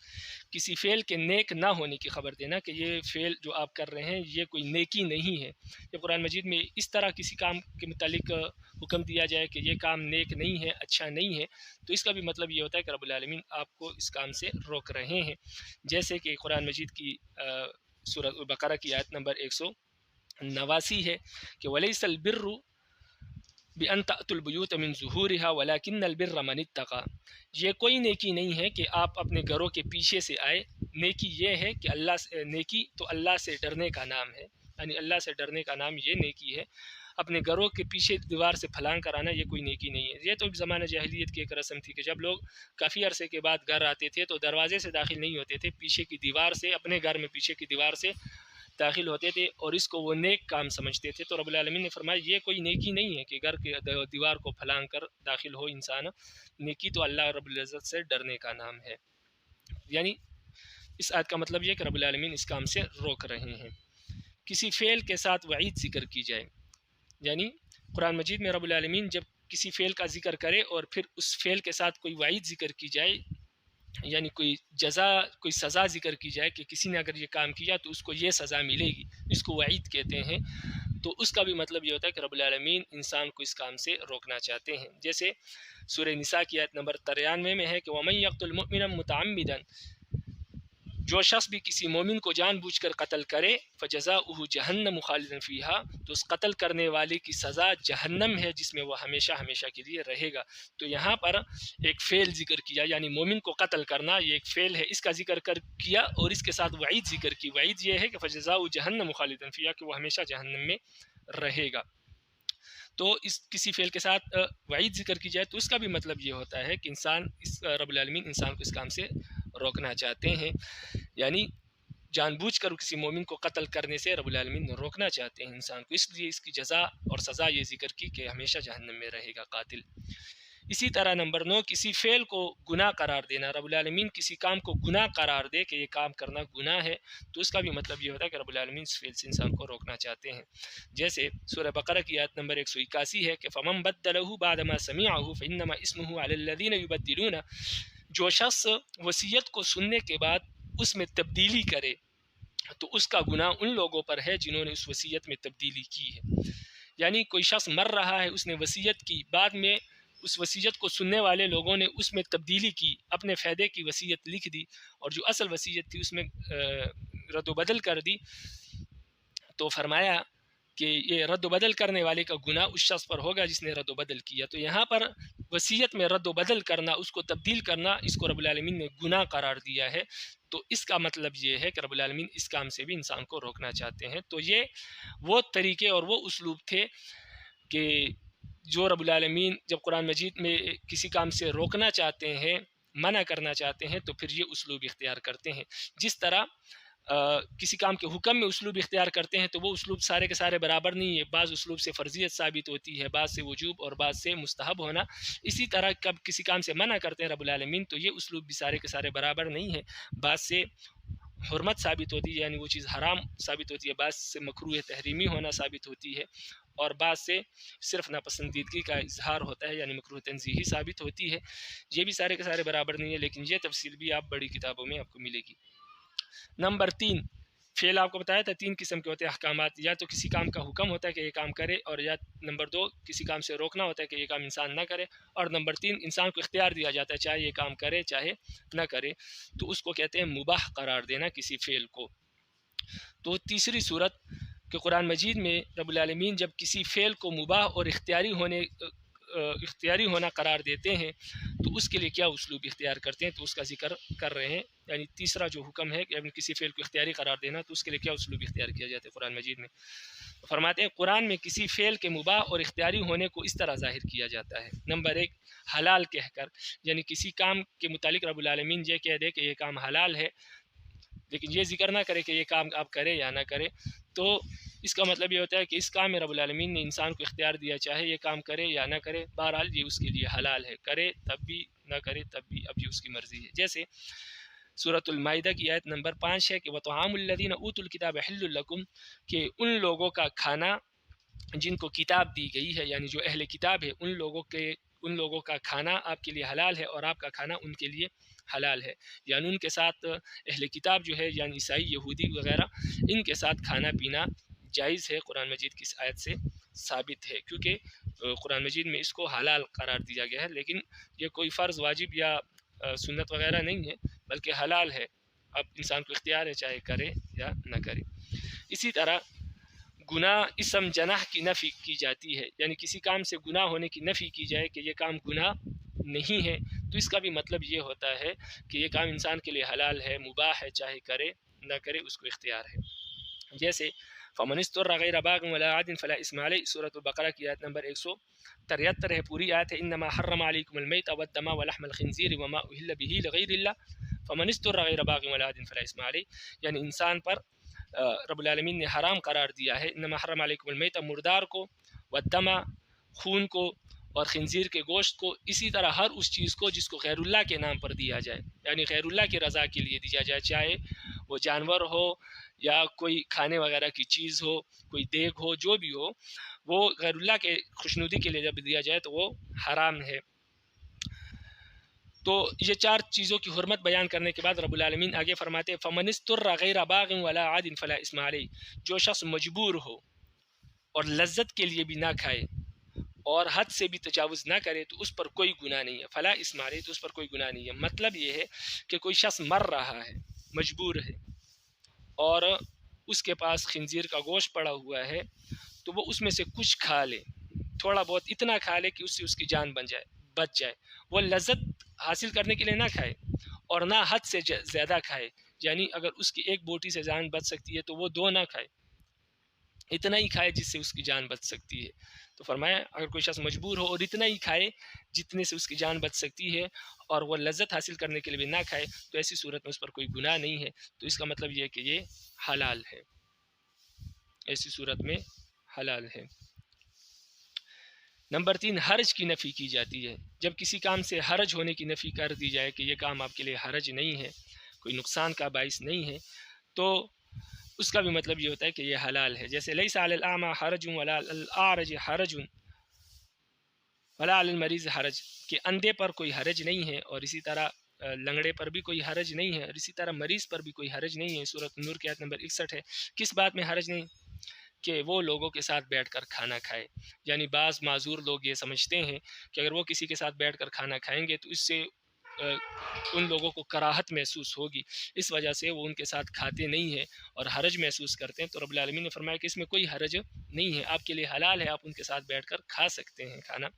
کسی فعل کے نیک نہ ہونے کی خبر دینا، کہ یہ فعل جو آپ کر رہے ہیں یہ کوئی نیکی نہیں ہے۔ جب قرآن مجید میں اس طرح کسی کام کے متعلق حکم دیا جائے کہ یہ کام نیک نہیں ہے، اچھا نہیں ہے، تو اس کا بھی مطلب یہ ہوتا ہے کہ رب العالمین آپ کو اس کام سے روک رہے ہیں۔ جیسے کہ قرآن مجید کی سورہ بقرہ کی آیت نمبر 189 ہے کہ وَلَيْسَ الْبِرُّ بِأَن تَأْتُوا الْبُيُوتَ مِن ظُهُورِهَا وَلَكِنَّ الْبِرَّ مَنِ اتَّقَىٰ، یہ کوئی نیکی نہیں ہے کہ آپ اپنے گھروں کے پیچھے سے آئے، نیکی یہ ہے کہ نیکی تو اللہ سے ڈرنے کا نام ہے، یعنی اللہ سے ڈرنے کا نام یہ نیکی ہے۔ اپنے گھروں کے پیچھے دیوار سے پھلانگ کر آنا یہ کوئی نیکی نہیں ہے۔ یہ تو زمانہ جاہلیت کی ایک رسم تھی کہ جب لوگ کافی عرصے کے بعد گھر آتے تھے تو دروازے سے داخل نہیں ہوتے تھے، پیچھے کی دیوار سے، اپنے گھر میں پیچھے کی دیوار سے داخل ہوتے تھے، اور اس کو وہ نیک کام سمجھتے تھے۔ تو رب العالمین نے فرمایا یہ کوئی نیکی نہیں ہے کہ گھر کے دیوار کو پھلانگ کر داخل ہو انسان، نیکی تو اللہ رب العزت سے ڈرنے کا نام ہے۔ یعنی اس آیت کا مطلب یہ کہ رب العالمین اس کام سے روک رہے ہیں۔ کسی فعل کے ساتھ وعید ذکر کی جائے، یعنی قرآن مجید میں رب العالمین جب کسی فعل کا ذکر کرے اور پھر اس فعل کے ساتھ کوئی وعید ذکر کی جائے، یعنی کوئی جزا، کوئی سزا ذکر کی جائے کہ کسی نے اگر یہ کام کیا تو اس کو یہ سزا ملے گی، اس کو وعید کہتے ہیں، تو اس کا بھی مطلب یہ ہوتا ہے کہ رب العالمین انسان کو اس کام سے روکنا چاہتے ہیں۔ جیسے سورہ نساء کی آیت نمبر 93 میں ہے کہ وَمَن يَقْتُلْ مُؤْمِنًا مُتَعَمِّدًا، جو شخص بھی کسی مومن کو جان بوجھ کر قتل کرے، فَجَزَاؤُهُ جَهَنَّمُ خَالِدًا فِيهَا، تو اس قتل کرنے والے کی سزا جہنم ہے جس میں وہ ہمیشہ ہمیشہ کے لیے رہے گا۔ تو یہاں پر ایک فعل ذکر کیا، یعنی مومن کو قتل کرنا یہ ایک فعل ہے، اس کا ذکر کیا، اور اس کے ساتھ وعید ذکر کی۔ وعید یہ ہے کہ فَجَزَاؤُهُ جَهَنَّمُ خَالِدًا فِيهَا، کہ وہ ہمیشہ جہنم میں رہے گا۔ تو اس کسی فعل کے ساتھ وعید ذکر کی جائے تو اس کا بھی مطلب یہ ہوتا ہے کہ رب العالمین انسان کو اس کام سے روکنا چاہتے ہیں، یعنی جان بوجھ کر کسی مومن کو قتل کرنے سے رب العالمین روکنا چاہتے ہیں انسان کو، اس لیے اس کی جزا اور سزا یہ ذکر کی کہ ہمیشہ جہنم میں رہے گا قاتل۔ اسی طرح نمبر 9، کسی فعل کو گناہ قرار دینا، رب العالمین کسی کام کو گناہ قرار دے کہ یہ کام کرنا گناہ ہے، تو اس کا بھی مطلب یہ ہوتا ہے کہ رب العالمین اس فعل سے انسان کو روکنا چاہتے ہیں۔ جیسے سورہ بقرہ کی آیت نمبر 181 ہے کہ فَمَن بَدَّلَهُ بَعْدَ مَا سَمِعَهُ فَإِنَّمَا إِثْمُهُ عَلَى الَّذِينَ يُبَدِّلُونَ، جو شخص وصیت کو سننے کے بعد اس میں تبدیلی کرے تو اس کا گناہ ان لوگوں پر ہے جنہوں نے اس وصیت میں تبدیلی کی ہے۔ یعنی کوئی شخص مر رہا ہے، اس نے وصیت کی، بعد میں اس وصیت کو سننے والے لوگوں نے اس میں تبدیلی کی، اپنے فائدے کی وصیت لکھ دی، اور جو اصل وصیت تھی اس میں رد و بدل کر دی، تو فرمایا کہ یہ رد و بدل کرنے والے کا گناہ اس شخص پر ہوگا جس نے رد و بدل کیا۔ تو یہاں پر وصیت میں رد و بدل کرنا، اس کو تبدیل کرنا، اس کو رب العالمین نے گناہ قرار دیا ہے۔ تو اس کا مطلب یہ ہے کہ رب العالمین اس کام سے بھی انسان کو روکنا چاہتے ہیں۔ تو یہ وہ طریقے اور وہ اسلوب تھے کہ جو رب العالمین جب قرآن مجید میں کسی کام سے روکنا چاہتے ہیں، منع کرنا چاہتے ہیں، تو پھر یہ اسلوب اختیار کرتے ہیں۔ جس طرح کسی کام کے حکم میں اسلوب اختیار کرتے ہیں تو وہ اسلوب سارے کے سارے برابر نہیں ہے، بعض اسلوب سے فرضیت ثابت ہوتی ہے، بعض سے وجوب اور بعض سے مستحب ہونا۔ اسی طرح کب کسی کام سے منع کرتے ہیں رب العالمین تو یہ اسلوب بھی سارے کے سارے برابر نہیں ہے، بعض سے حرمت ثابت ہوتی ہے، یعنی وہ چیز حرام ثابت ہوتی ہے، بعض سے مکروہ تحریمی ہونا ثابت ہوتی ہے، اور بعض سے صرف ناپسندیدگی کا اظہار ہوتا ہے، یعنی مکروہ تنزیہی ثابت ہوتی ہے۔ یہ بھی سارے کے سارے برابر نہیں ہے، لیکن یہ تفصیل بھی آپ بڑی کتابوں میں آپ کو ملے گی۔ نمبر 3، فعل آپ کو بتایا تھا 3 قسم کے ہوتے ہیں احکامات، یا تو کسی کام کا حکم ہوتا ہے کہ یہ کام کرے، اور یا نمبر 2 کسی کام سے روکنا ہوتا ہے کہ یہ کام انسان نہ کرے، اور نمبر 3 انسان کو اختیار دیا جاتا ہے چاہے یہ کام کرے چاہے نہ کرے، تو اس کو کہتے ہیں مباح قرار دینا کسی فعل کو۔ تو تیسری صورت کہ قرآن مجید میں رب العالمین جب کسی فعل کو مباح اور اختیاری ہونا قرار دیتے ہیں تو اس کے لیے کیا اسلوب اختیار کرتے ہیں، تو اس کا ذکر کر رہے ہیں۔ یعنی تیسرا جو حکم ہے کہ کسی فعل کو اختیاری قرار دینا، تو اس کے لیے کیا اسلوب اختیار کیا جاتا ہے قرآن مجید میں۔ فرماتے ہیں قرآن میں کسی فعل کے مباح اور اختیاری ہونے کو اس طرح ظاہر کیا جاتا ہے۔ نمبر 1، حلال کہہ کر، یعنی کسی کام کے متعلق رب العالمین یہ کہہ دے کہ یہ کام حلال ہے، لیکن یہ ذکر نہ کرے کہ یہ کام آپ کرے یا نہ کرے، تو اس کا مطلب یہ ہوتا ہے کہ اس کام میں رب العالمین نے انسان کو اختیار دیا چاہے یہ کام کرے یا نہ کرے، بہرحال یہ اس کے لیے حلال ہے، کرے تب بھی نہ کرے تب بھی، اب یہ اس کی مرضی ہے۔ جیسے سورۃ المائدہ کی آیت نمبر 5 ہے کہ وَطَعَامُ الَّذِينَ أُوتُوا الْكِتَابَ حِلٌّ لَكُمْ، کہ ان لوگوں کا کھانا جن کو کتاب دی گئی ہے، یعنی جو اہل کتاب ہے، ان لوگوں کا کھانا آپ کے لیے حلال ہے اور آپ کا کھانا ان کے لیے حلال ہے۔ یعنی ان کے ساتھ اہل کتاب جو ہے، یعنی عیسائی، یہودی وغیرہ، ان کے ساتھ کھانا پینا جائز ہے، قرآن مجید کی اس آیت سے ثابت ہے، کیونکہ قرآن مجید میں اس کو حلال قرار دیا گیا ہے، لیکن یہ کوئی فرض، واجب یا سنت وغیرہ نہیں ہے، بلکہ حلال ہے، اب انسان کو اختیار ہے چاہے کرے یا نہ کرے۔ اسی طرح گناہ، اسم، جناح کی نفی کی جاتی ہے، یعنی کسی کام سے گناہ ہونے کی نفی کی جائے کہ یہ کام گناہ نہیں ہے، تو اس کا بھی مطلب یہ ہوتا ہے کہ یہ کام انسان کے لیے حلال ہے، مباح ہے، چاہے کرے نہ کرے اس کو اختیار ہے۔ جیسے فَمَنِ اسْتُرَّ غَيْرَ بَاغٍ وَلَا عَادٍ فَلَا إِثْمَ عَلَيْهِ، سورۃ البقرہ کی آیت نمبر 173 ہے، پوری آیت ہے۔ انما حرم علیکم المیت والدم ولحم الخنزیر وما اہل به لغیر اللہ فمن استر غیر باغ ولا عاد فلا اثم علیہ، یعنی انسان پر رب العالمین نے حرام قرار دیا ہے، انما حرم علیکم المیت، مردار کو، والدم، خون کو، اور خنزیر کے گوشت کو، اسی طرح ہر اس چیز کو جس کو غیر اللہ کے نام پر دیا جائے، یعنی غیر اللہ کی رضا کے لیے دیا جائے، چاہے وہ جانور ہو یا کوئی کھانے وغیرہ کی چیز ہو، کوئی دیگ ہو، جو بھی ہو، وہ غیر اللہ کے خوشنودی کے لیے جب دیا جائے تو وہ حرام ہے۔ تو یہ 4 چیزوں کی حرمت بیان کرنے کے بعد رب العالمین آگے فرماتے ہیں فَمَنِ اسْتُرَّ غَيْرَ بَاغٍ وَلَا عَادٍ فَلَا إِثْمَ عَلَيْهِ، جو شخص مجبور ہو اور لذت کے لیے بھی نہ کھائے اور حد سے بھی تجاوز نہ کرے تو اس پر کوئی گناہ نہیں ہے، فلا اسم علیہ، تو اس پر کوئی گناہ نہیں ہے۔ مطلب یہ ہے کہ کوئی شخص مر رہا ہے، مجبور ہے، اور اس کے پاس خنزیر کا گوشت پڑا ہوا ہے، تو وہ اس میں سے کچھ کھا لے، تھوڑا بہت اتنا کھا لے کہ اس سے اس کی جان بچ جائے، وہ لذت حاصل کرنے کے لیے نہ کھائے اور نہ حد سے زیادہ کھائے، یعنی اگر اس کی ایک بوٹی سے جان بچ سکتی ہے تو وہ 2 نہ کھائے، اتنا ہی کھائے جس سے اس کی جان بچ سکتی ہے۔ تو فرمایا اگر کوئی شخص مجبور ہو اور اتنا ہی کھائے جتنے سے اس کی جان بچ سکتی ہے اور وہ لذت حاصل کرنے کے لیے بھی نہ کھائے، تو ایسی صورت میں اس پر کوئی گناہ نہیں ہے، تو اس کا مطلب یہ ہے کہ یہ حلال ہے، ایسی صورت میں حلال ہے۔ نمبر 3، حرج کی نفی کی جاتی ہے، جب کسی کام سے حرج ہونے کی نفی کر دی جائے کہ یہ کام آپ کے لیے حرج نہیں ہے، کوئی نقصان کا باعث نہیں ہے، تو اس کا بھی مطلب یہ ہوتا ہے کہ یہ حلال ہے۔ جیسے لیس علی الاعمى حرج ولا علی الاعرج حرج ولا علی المریض حرج، کہ اندھے پر کوئی حرج نہیں ہے، اور اسی طرح لنگڑے پر بھی کوئی حرج نہیں ہے، اور اسی طرح مریض پر بھی کوئی حرج نہیں ہے۔ سورۃ النور کی آیت نمبر 61 ہے۔ کس بات میں حرج نہیں؟ کہ وہ لوگوں کے ساتھ بیٹھ کر کھانا کھائے، یعنی بعض معذور لوگ یہ سمجھتے ہیں کہ اگر وہ کسی کے ساتھ بیٹھ کر کھانا کھائیں گے تو اس سے ان لوگوں کو کراہت محسوس ہوگی، اس وجہ سے وہ ان کے ساتھ کھاتے نہیں ہیں اور حرج محسوس کرتے ہیں۔ تو رب العالمین نے فرمایا کہ اس میں کوئی حرج نہیں ہے، آپ کے لیے حلال ہے، آپ ان کے ساتھ بیٹھ کر کھا سکتے ہیں کھانا۔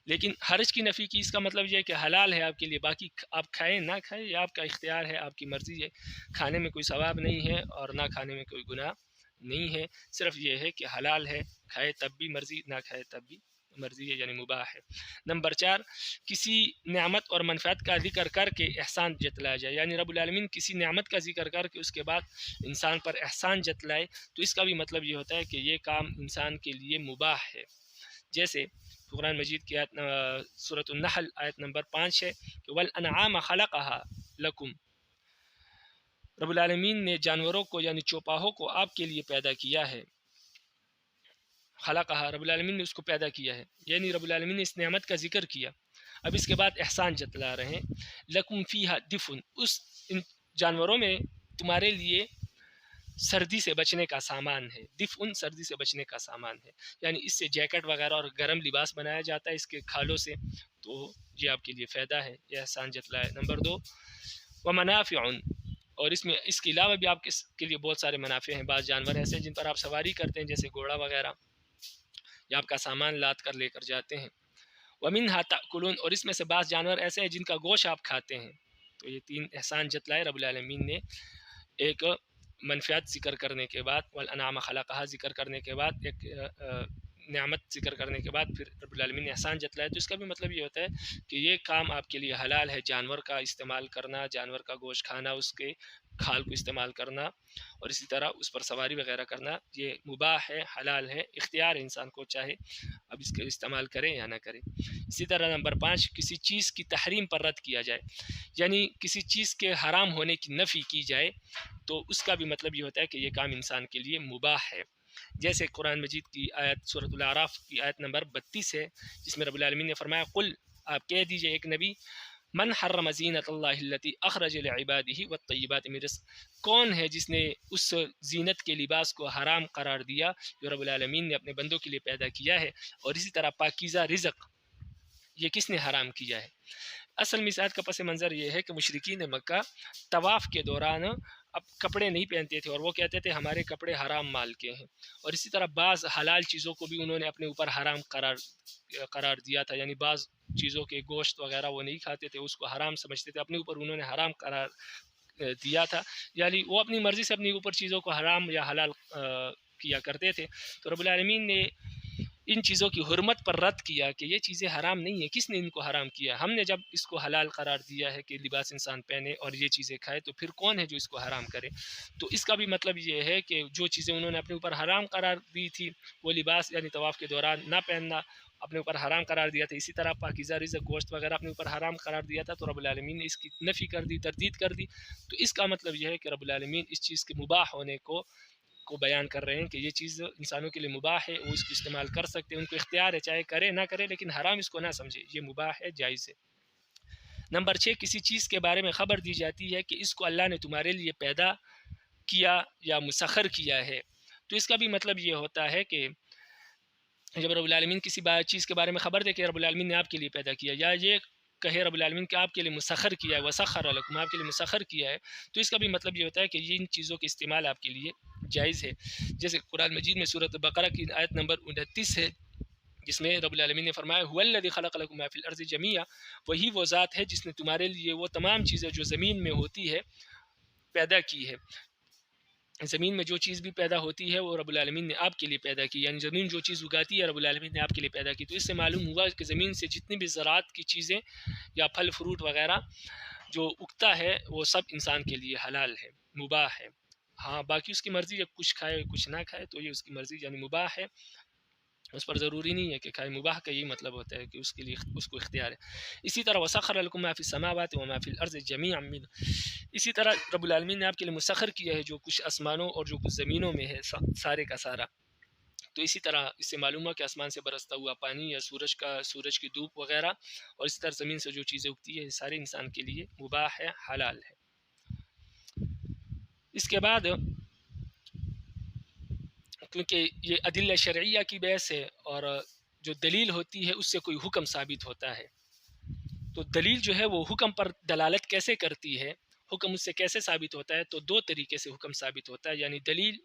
لیکن حرج کی نفی کی اس کا مطلب یہ ہے کہ حلال ہے آپ کے لیے، باقی آپ کھائیں نہ کھائیں یہ آپ کا اختیار ہے، آپ کی مرضی ہے، کھانے میں کوئی ثواب نہیں ہے اور نہ کھانے میں کوئی گناہ نہیں ہے، صرف یہ ہے کہ حلال ہے، کھائے تب بھی مرضی، نہ کھائے تب بھی مرضی ہے، یعنی مباح ہے۔ نمبر 4، کسی نعمت اور منفعت کا ذکر کر کے احسان جتلایا جائے، یعنی رب العالمین کسی نعمت کا ذکر کر کے اس کے بعد انسان پر احسان جتلائے، تو اس کا بھی مطلب یہ ہوتا ہے کہ یہ کام انسان کے لیے مباح ہے۔ جیسے قرآن مجید کی آیت سورۃ النحل آیت نمبر 5 ہے کہ وَالْأَنْعَامَ خَلَقَهَا لَكُمْ، رب العالمین نے جانوروں کو یعنی چوپاہوں کو آپ کے لیے پیدا کیا ہے۔ خلقها، رب العالمین نے اس کو پیدا کیا ہے، یعنی رب العالمین نے اس نعمت کا ذکر کیا۔ اب اس کے بعد احسان جتلا رہے ہیں، لکم فیہا دفن، اس ان جانوروں میں تمہارے لیے سردی سے بچنے کا سامان ہے، دفن سردی سے بچنے کا سامان ہے، یعنی اس سے جیکٹ وغیرہ اور گرم لباس بنایا جاتا ہے اس کے کھالوں سے، تو یہ آپ کے لیے فائدہ ہے، یہ احسان جتلا ہے۔ نمبر 2، ومنافع، اور اس میں اس کے علاوہ بھی آپ کے لیے بہت سارے منافع ہیں، بعض جانور ایسے ہیں جن پر آپ سواری کرتے ہیں جیسے گھوڑا وغیرہ، یا آپ کا سامان لاد کر لے کر جاتے ہیں۔ وَمِنْهَا تَأْكُلُونَ، اور اس میں سے بعض جانور ایسے ہیں جن کا گوشت آپ کھاتے ہیں۔ تو یہ 3 احسان جتلائے رب العالمین نے، ایک منفعت ذکر کرنے کے بعد، والانعام خلقها ذکر کرنے کے بعد، ایک نعمت ذکر کرنے کے بعد پھر رب العالمین نے احسان جتلایا۔ تو اس کا بھی مطلب یہ ہوتا ہے کہ یہ کام آپ کے لیے حلال ہے، جانور کا استعمال کرنا، جانور کا گوشت کھانا، اس کے کھال کو استعمال کرنا، اور اسی طرح اس پر سواری وغیرہ کرنا، یہ مباح ہے، حلال ہے، اختیار ہے انسان کو، چاہے اب اس کا استعمال کریں یا نہ کریں۔ اسی طرح نمبر 5، کسی چیز کی تحریم پر رد کیا جائے، یعنی کسی چیز کے حرام ہونے کی نفی کی جائے، تو اس کا بھی مطلب یہ ہوتا ہے کہ یہ کام انسان کے لیے مباح ہے۔ جیسے قرآن مجید کی آیت سورۃ الاعراف کی آیت نمبر 32 ہے، جس میں رب العالمین نے فرمایا، قل، آپ کہہ دیجئے ایک نبی، من حرم زینت اللہ التی اخرج لعبادہ والطیبات من رزق، کون ہے جس نے اس زینت کے لباس کو حرام قرار دیا جو رب العالمین نے اپنے بندوں کے لیے پیدا کیا ہے، اور اسی طرح پاکیزہ رزق یہ کس نے حرام کیا ہے۔ اصل میں اس آیت کا پس منظر یہ ہے کہ مشرکین مکہ طواف کے دوران اب کپڑے نہیں پہنتے تھے، اور وہ کہتے تھے ہمارے کپڑے حرام مال کے ہیں، اور اسی طرح بعض حلال چیزوں کو بھی انہوں نے اپنے اوپر حرام قرار دیا تھا، یعنی بعض چیزوں کے گوشت وغیرہ وہ نہیں کھاتے تھے، اس کو حرام سمجھتے تھے، اپنے اوپر انہوں نے حرام قرار دیا تھا، یعنی وہ اپنی مرضی سے اپنے اوپر چیزوں کو حرام یا حلال کیا کرتے تھے۔ تو رب العالمین نے ان چیزوں کی حرمت پر رد کیا کہ یہ چیزیں حرام نہیں ہیں، کس نے ان کو حرام کیا؟ ہم نے جب اس کو حلال قرار دیا ہے کہ لباس انسان پہنے اور یہ چیزیں کھائے، تو پھر کون ہے جو اس کو حرام کرے؟ تو اس کا بھی مطلب یہ ہے کہ جو چیزیں انہوں نے اپنے اوپر حرام قرار دی تھی، وہ لباس یعنی طواف کے دوران نہ پہننا اپنے اوپر حرام قرار دیا تھا، اسی طرح پاکیزہ رزق گوشت وغیرہ اپنے اوپر حرام قرار دیا تھا، تو رب العالمین نے اس کی نفی کر دی، تردید کر دی۔ تو اس کا مطلب یہ ہے کہ رب العالمین اس چیز کے مباح ہونے کو بیان کر رہے ہیں کہ یہ چیز انسانوں کے لیے مباح ہے، وہ اس کو استعمال کر سکتے ہیں، ان کو اختیار ہے، چاہے کرے نہ کرے، لیکن حرام اس کو نہ سمجھے، یہ مباح ہے، جائز ہے۔ نمبر 6، کسی چیز کے بارے میں خبر دی جاتی ہے کہ اس کو اللہ نے تمہارے لیے پیدا کیا یا مسخر کیا ہے، تو اس کا بھی مطلب یہ ہوتا ہے کہ جب رب العالمین کسی چیز کے بارے میں خبر دے کہ رب العالمین نے آپ کے لیے پیدا کیا، یا یہ کہے رب العالمین کہ آپ کے لیے مسخر کیا ہے، وسخر لکم، آپ کے لیے مسخر کیا ہے، تو اس کا بھی مطلب یہ ہوتا ہے کہ ان چیزوں کے استعمال آپ کے لیے جائز ہے۔ جیسے قرآن مجید میں سورۃ بقرہ کی آیت نمبر 29 ہے، جس میں رب العالمین نے فرمایا هو الذی خلق لکم ما فی الارض جمیعا، وہی وہ ذات ہے جس نے تمہارے لیے وہ تمام چیزیں جو زمین میں ہوتی ہے پیدا کی ہے۔ زمین میں جو چیز بھی پیدا ہوتی ہے وہ رب العالمین نے آپ کے لیے پیدا کی، یعنی زمین جو چیز اگاتی ہے رب العالمین نے آپ کے لیے پیدا کی۔ تو اس سے معلوم ہوا کہ زمین سے جتنی بھی زراعت کی چیزیں یا پھل فروٹ وغیرہ جو اگتا ہے وہ سب انسان کے لیے حلال ہے، مباح ہے۔ ہاں باقی اس کی مرضی ہے، کچھ کھائے کچھ نہ کھائے، تو یہ اس کی مرضی، یعنی مباح ہے، اس پر ضروری نہیں ہے کہ کھائے۔ مباح کا یہی مطلب ہوتا ہے کہ اس کے لیے اس کو اختیار ہے۔ اسی طرح وسخر لکم ما فی السماوات و ما فی الارض جمیعا منہ، اسی طرح رب العالمین نے آپ کے لیے مسخر کیا ہے جو کچھ آسمانوں اور جو کچھ زمینوں میں ہے، سارے کا سارا۔ تو اسی طرح اس سے معلوم ہوا کہ آسمان سے برستا ہوا پانی یا سورج کی دھوپ وغیرہ، اور اسی طرح زمین سے جو چیزیں اگتی ہے سارے انسان کے لیے مباح ہے، حلال ہے۔ اس کے بعد کیونکہ یہ ادلہ شرعیہ کی بحث ہے، اور جو دلیل ہوتی ہے اس سے کوئی حکم ثابت ہوتا ہے، تو دلیل جو ہے وہ حکم پر دلالت کیسے کرتی ہے، حکم اس سے کیسے ثابت ہوتا ہے؟ تو 2 طریقے سے حکم ثابت ہوتا ہے، یعنی دلیل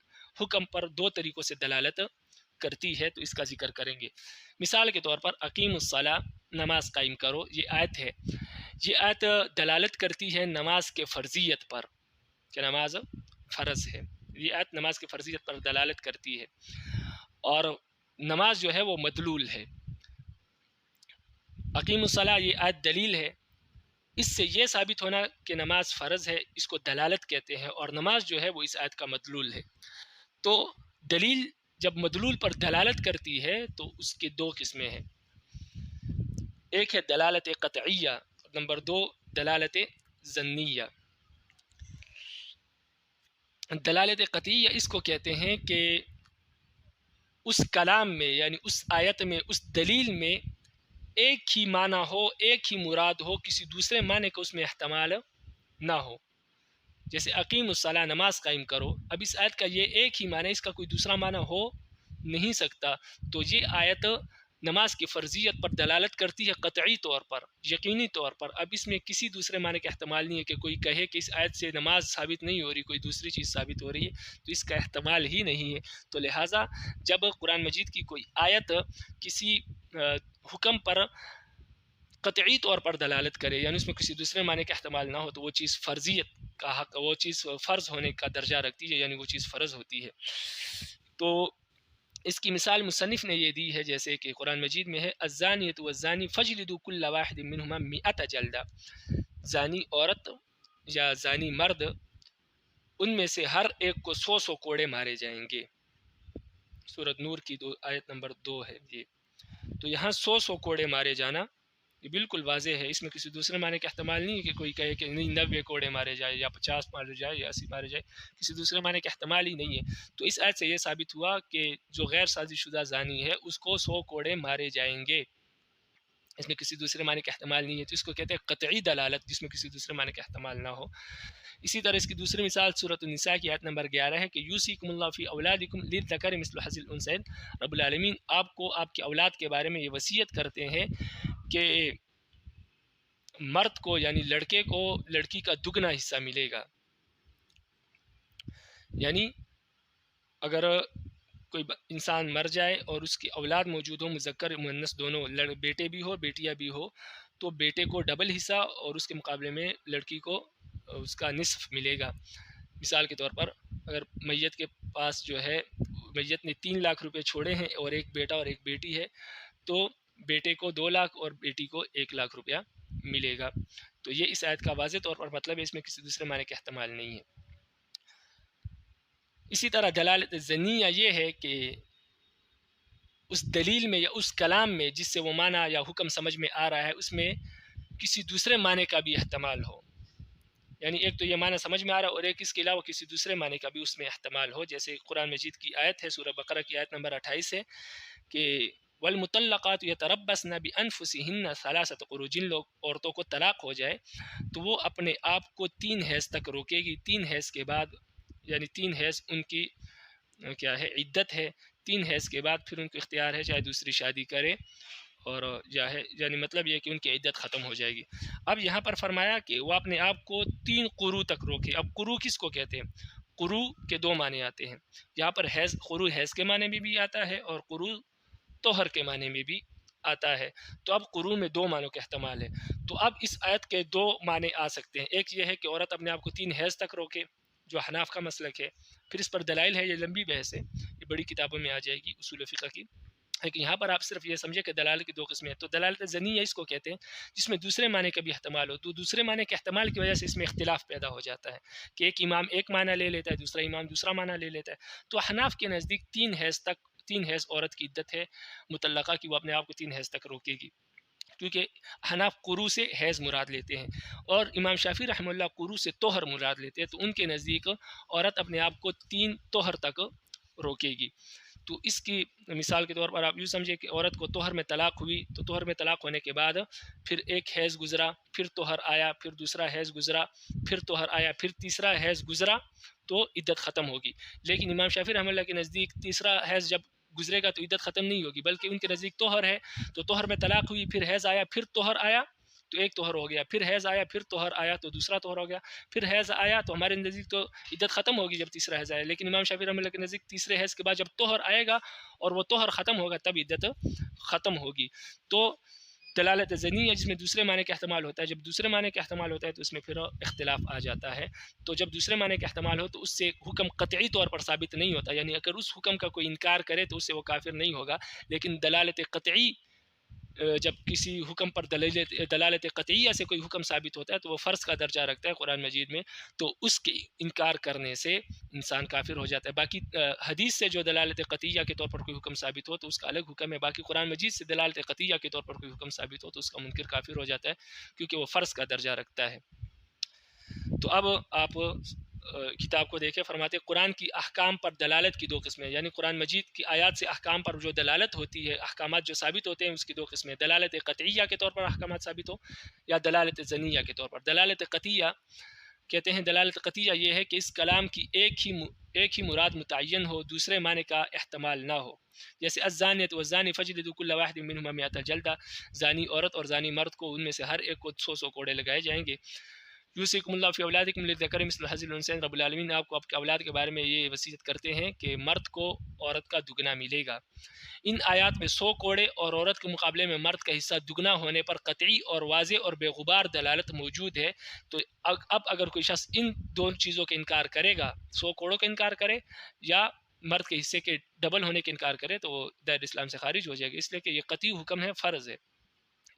حکم پر 2 طریقوں سے دلالت کرتی ہے، تو اس کا ذکر کریں گے۔ مثال کے طور پر اقیم الصلاۃ، نماز قائم کرو، یہ آیت ہے، یہ آیت دلالت کرتی ہے نماز کے فرضیت پر کہ نماز فرض ہے، یہ آیت نماز کی فرضیت پر دلالت کرتی ہے، اور نماز جو ہے وہ مدلول ہے۔ اقیم الصلاۃ یہ آیت دلیل ہے، اس سے یہ ثابت ہونا کہ نماز فرض ہے، اس کو دلالت کہتے ہیں، اور نماز جو ہے وہ اس آیت کا مدلول ہے۔ تو دلیل جب مدلول پر دلالت کرتی ہے تو اس کی 2 قسمیں ہیں، ایک ہے دلالت قطعیہ، نمبر 2 دلالت ظنیہ۔ دلالت قطعیہ اس کو کہتے ہیں کہ اس کلام میں یعنی اس آیت میں اس دلیل میں ایک ہی معنی ہو، ایک ہی مراد ہو، کسی دوسرے معنی کا اس میں احتمال نہ ہو. جیسے اقیم الصلاۃ، نماز قائم کرو، اب اس آیت کا یہ ایک ہی معنی، اس کا کوئی دوسرا معنی ہو نہیں سکتا. تو یہ آیت نماز کی فرضیت پر دلالت کرتی ہے قطعی طور پر، یقینی طور پر. اب اس میں کسی دوسرے معنی کا احتمال نہیں ہے کہ کوئی کہے کہ اس آیت سے نماز ثابت نہیں ہو رہی، کوئی دوسری چیز ثابت ہو رہی ہے، تو اس کا احتمال ہی نہیں ہے. تو لہٰذا جب قرآن مجید کی کوئی آیت کسی حکم پر قطعی طور پر دلالت کرے، یعنی اس میں کسی دوسرے معنی کا احتمال نہ ہو، تو وہ چیز فرضیت کا حق، وہ چیز فرض ہونے کا درجہ رکھتی ہے، یعنی وہ چیز فرض ہوتی ہے. تو اس کی مثال مصنف نے یہ دی ہے، جیسے کہ قرآن مجید میں ہے الزانیۃ والزانی فجلدوا کل واحد منہما 100 جلدہ، زانی عورت یا زانی مرد ان میں سے ہر ایک کو 100 کوڑے مارے جائیں گے. سورۃ نور کی آیت نمبر 2 ہے یہ. تو یہاں 100 کوڑے مارے جانا یہ بالکل واضح ہے، اس میں کسی دوسرے معنی کا احتمال نہیں ہے کہ کوئی کہے کہ نہیں 90 کوڑے مارے جائے یا 50 مارے جائے یا 80 مارے جائے، کسی دوسرے معنی کا احتمال ہی نہیں ہے. تو اس آیت سے یہ ثابت ہوا کہ جو غیر شادی شدہ زانی ہے اس کو 100 کوڑے مارے جائیں گے، اس میں کسی دوسرے معنی کا احتمال نہیں ہے. تو اس کو کہتے ہیں قطعی دلالت جس میں کسی دوسرے معنی کا احتمال نہ ہو. اسی طرح اس کی دوسری مثال سورۃ النساء کی آیت نمبر 11 ہے کہ یوصیکم اللہ فی اولادکم للذکر مثل حظ الانثیین. رب العالمین آپ کو آپ کی اولاد کے بارے میں یہ وصیت کرتے ہیں کہ مرد کو یعنی لڑکے کو لڑکی کا دگنا حصہ ملے گا. یعنی اگر کوئی انسان مر جائے اور اس کی اولاد موجود ہو، مذکر مؤنث دونوں، بیٹے بھی ہو بیٹیاں بھی ہو، تو بیٹے کو ڈبل حصہ اور اس کے مقابلے میں لڑکی کو اس کا نصف ملے گا. مثال کے طور پر اگر میت کے پاس جو ہے میت نے 3 لاکھ روپے چھوڑے ہیں اور ایک بیٹا اور ایک بیٹی ہے، تو بیٹے کو 2 لاکھ اور بیٹی کو 1 لاکھ روپیہ ملے گا. تو یہ اس آیت کا واضح طور پر مطلب ہے، اس میں کسی دوسرے معنی کا احتمال نہیں ہے. اسی طرح دلالت ظنیہ یہ ہے کہ اس دلیل میں یا اس کلام میں جس سے وہ معنی یا حکم سمجھ میں آ رہا ہے اس میں کسی دوسرے معنی کا بھی احتمال ہو. یعنی ایک تو یہ معنی سمجھ میں آ رہا ہے اور ایک اس کے علاوہ کسی دوسرے معنی کا بھی اس میں احتمال ہو. جیسے قرآن مجید کی آیت ہے سورہ بقرہ کی آیت نمبر 28 ہے کہ والمطلقات یتربصن بانفسہن 3 قروء، جن لوگ عورتوں کو طلاق ہو جائے تو وہ اپنے آپ کو 3 حیض تک روکے گی. 3 حیض کے بعد یعنی 3 حیض ان کی کیا ہے عدت ہے، 3 حیض کے بعد پھر ان کو اختیار ہے چاہے دوسری شادی کرے، اور یعنی مطلب یہ کہ ان کی عدت ختم ہو جائے گی. اب یہاں پر فرمایا کہ وہ اپنے آپ کو 3 قروء تک روکے. اب قروء کس کو کہتے ہیں؟ قروء کے 2 معنی آتے ہیں یہاں پر. حیض قروء حیض کے معنی میں بھی آتا ہے اور قروء طہر کے معنی میں بھی آتا ہے. تو اب قروء میں 2 معنوں کا احتمال ہے. تو اب اس آیت کے 2 معنی آ سکتے ہیں. ایک یہ ہے کہ عورت اپنے آپ کو 3 حیض تک روکے، جو حناف کا مسلک ہے. پھر اس پر دلائل ہے، یہ لمبی بحث ہے، یہ بڑی کتابوں میں آ جائے گی اصول فقہ کی. لیکن یہاں پر آپ صرف یہ سمجھے کہ دلالت کی 2 قسمیں ہیں. تو دلالت ظنیہ اس کو کہتے ہیں جس میں دوسرے معنی کا بھی احتمال ہو. تو دوسرے معنی کے احتمال کی وجہ سے اس میں اختلاف پیدا ہو جاتا ہے کہ ایک امام ایک معنی لے لیتا ہے، دوسرا امام دوسرا معنی لے لیتا ہے. تو حناف کے نزدیک 3 حیض عورت کی عدت ہے مطلقہ کی، وہ اپنے آپ کو 3 حیض تک روکے گی، کیونکہ حناف قروء سے حیض مراد لیتے ہیں اور امام شافعی رحمہ اللہ قروء سے طہر مراد لیتے ہیں. تو ان کے نزدیک عورت اپنے آپ کو 3 طہر تک روکے گی. تو اس کی مثال کے طور پر آپ یوں سمجھے کہ عورت کو طہر میں طلاق ہوئی، تو طہر میں طلاق ہونے کے بعد پھر ایک حیض گزرا، پھر طہر آیا، پھر دوسرا حیض گزرا، پھر طہر آیا، پھر تیسرا حیض گزرا تو عدت ختم ہوگی. لیکن امام شافعی رحمہ اللہ کے نزدیک تیسرا حیض جب گزرے گا تو عدت ختم نہیں ہوگی، بلکہ ان کے نزدیک طہر ہے تو طہر میں طلاق ہوئی، پھر حیض آیا، پھر طہر آیا تو ایک طہر ہو گیا، پھر حیض آیا، پھر طہر آیا تو دوسرا طہر ہو گیا، پھر حیض آیا تو ہمارے نزدیک تو عدت ختم ہوگی جب تیسرا حیض آیا. لیکن امام شافعی رحمہ اللہ کے نزدیک تیسرے حیض کے بعد جب طہر آئے گا اور وہ طہر ختم ہوگا تب عدت ختم ہوگی. تو دلالت ظنیہ جس میں دوسرے معنی کا احتمال ہوتا ہے، جب دوسرے معنی کا احتمال ہوتا ہے تو اس میں پھر اختلاف آ جاتا ہے. تو جب دوسرے معنی کا احتمال ہو تو اس سے حکم قطعی طور پر ثابت نہیں ہوتا، یعنی اگر اس حکم کا کوئی انکار کرے تو اس سے وہ کافر نہیں ہوگا. لیکن دلالت قطعی جب کسی حکم پر دلالت قطعیہ سے کوئی حکم ثابت ہوتا ہے تو وہ فرض کا درجہ رکھتا ہے قرآن مجید میں، تو اس کے انکار کرنے سے انسان کافر ہو جاتا ہے. باقی حدیث سے جو دلالت قطعیہ کے طور پر کوئی حکم ثابت ہو تو اس کا الگ حکم ہے. باقی قرآن مجید سے دلالت قطعیہ کے طور پر کوئی حکم ثابت ہو تو اس کا منکر کافر ہو جاتا ہے، کیونکہ وہ فرض کا درجہ رکھتا ہے. تو اب آپ کتاب کو دیکھیں، فرماتے قرآن کی احکام پر دلالت کی دو قسمیں، یعنی قرآن مجید کی آیات سے احکام پر جو دلالت ہوتی ہے، احکامات جو ثابت ہوتے ہیں، اس کی دو قسمیں، دلالت قطعیہ کے طور پر احکامات ثابت ہو یا دلالت ظنیہ کے طور پر۔ دلالت قطعیہ کہتے ہیں، دلالت قطعیہ یہ ہے کہ اس کلام کی ایک ہی مراد متعین ہو، دوسرے معنی کا احتمال نہ ہو، جیسے الزانیۃ والزانی فجلدوا کل واحد منہما مئۃ جلدہ، زانی عورت اور زانی مرد کو ان میں سے ہر ایک کو 100 کوڑے لگائے جائیں گے۔ یوصیکم اللہ فی اولادکم للذکر مثل حظ الانثیین، رب العالمین آپ کو آپ کے اولاد کے بارے میں یہ وصیت کرتے ہیں کہ مرد کو عورت کا دگنا ملے گا۔ ان آیات میں 100 کوڑے اور عورت کے مقابلے میں مرد کا حصہ دگنا ہونے پر قطعی اور واضح اور بے غبار دلالت موجود ہے۔ تو اب اگر کوئی شخص ان دونوں چیزوں کا انکار کرے گا، 100 کوڑوں کا انکار کرے یا مرد کے حصے کے ڈبل ہونے کا انکار کرے، تو وہ دائرہ اسلام سے خارج ہو جائے گا، اس لیے کہ یہ قطعی حکم ہے، فرض ہے،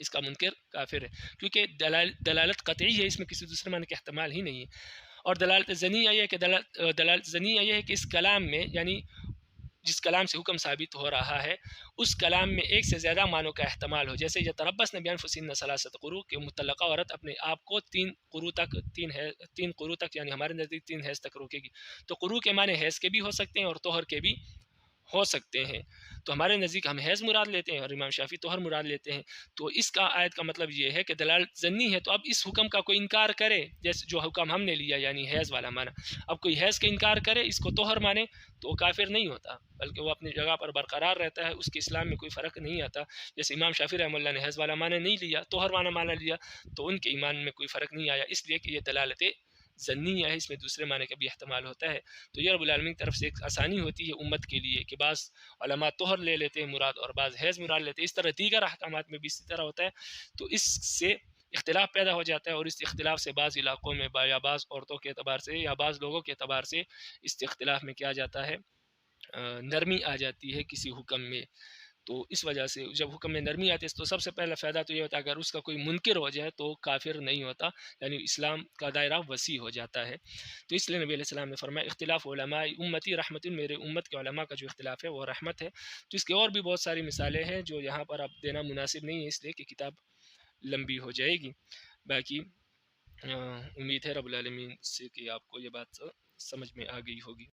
اس کا منکر کافر ہے، کیونکہ دلالت قطعی ہے، اس میں کسی دوسرے معنی کا احتمال ہی نہیں ہے۔ اور دلالت ظنیہ یہ ہے کہ دلالت ظنیہ یہ ہے کہ اس کلام میں، یعنی جس کلام سے حکم ثابت ہو رہا ہے، اس کلام میں ایک سے زیادہ معنوں کا احتمال ہو، جیسے یتربصن بانفسہن ثلاثۃ قروء، کہ مطلقہ عورت اپنے آپ کو 3 قروء تک یعنی ہمارے نزدیک 3 حیض تک روکے گی، تو قروء کے معنی حیض کے بھی ہو سکتے ہیں اور طہر کے بھی ہو سکتے ہیں، تو ہمارے نزدیک ہم حیض مراد لیتے ہیں اور امام شافعی طہر مراد لیتے ہیں۔ تو اس کا آیت کا مطلب یہ ہے کہ دلالت ظنی ہے، تو اب اس حکم کا کوئی انکار کرے، جیسے جو حکم ہم نے لیا یعنی حیض والا معنی، اب کوئی حیض کا انکار کرے، اس کو طہر مانے، تو وہ کافر نہیں ہوتا، بلکہ وہ اپنی جگہ پر برقرار رہتا ہے، اس کے اسلام میں کوئی فرق نہیں آتا۔ جیسے امام شافعی رحمہ اللہ نے حیض والا معنی نہیں لیا، طہر والا معنی لیا، تو ان کے ایمان میں کوئی فرق نہیں آیا، اس لیے کہ یہ دلالت ظنیہ ہے، اس میں دوسرے معنی کا بھی احتمال ہوتا ہے۔ تو یہ رب العالمین کی طرف سے ایک آسانی ہوتی ہے امت کے لیے کہ بعض علماء طہر لے لیتے ہیں مراد اور بعض حیض مراد لیتے ہیں، اس طرح دیگر احکامات میں بھی اسی طرح ہوتا ہے، تو اس سے اختلاف پیدا ہو جاتا ہے، اور اس اختلاف سے بعض علاقوں میں یا بعض عورتوں کے اعتبار سے یا بعض لوگوں کے اعتبار سے اس اختلاف میں کیا جاتا ہے، نرمی آ جاتی ہے کسی حکم میں۔ تو اس وجہ سے جب حکم میں نرمی آتی ہے تو سب سے پہلا فائدہ تو یہ ہوتا ہے اگر اس کا کوئی منکر ہو جائے تو کافر نہیں ہوتا، یعنی اسلام کا دائرہ وسیع ہو جاتا ہے۔ تو اس لیے نبی علیہ السلام نے فرمایا اختلاف علماء امتی رحمت، میرے امت کے علماء کا جو اختلاف ہے وہ رحمت ہے۔ تو اس کی اور بھی بہت ساری مثالیں ہیں جو یہاں پر اب دینا مناسب نہیں ہے، اس لیے کہ کتاب لمبی ہو جائے گی۔ باقی امید ہے رب العالمین سے کہ آپ کو یہ بات سمجھ میں آ گئی ہوگی۔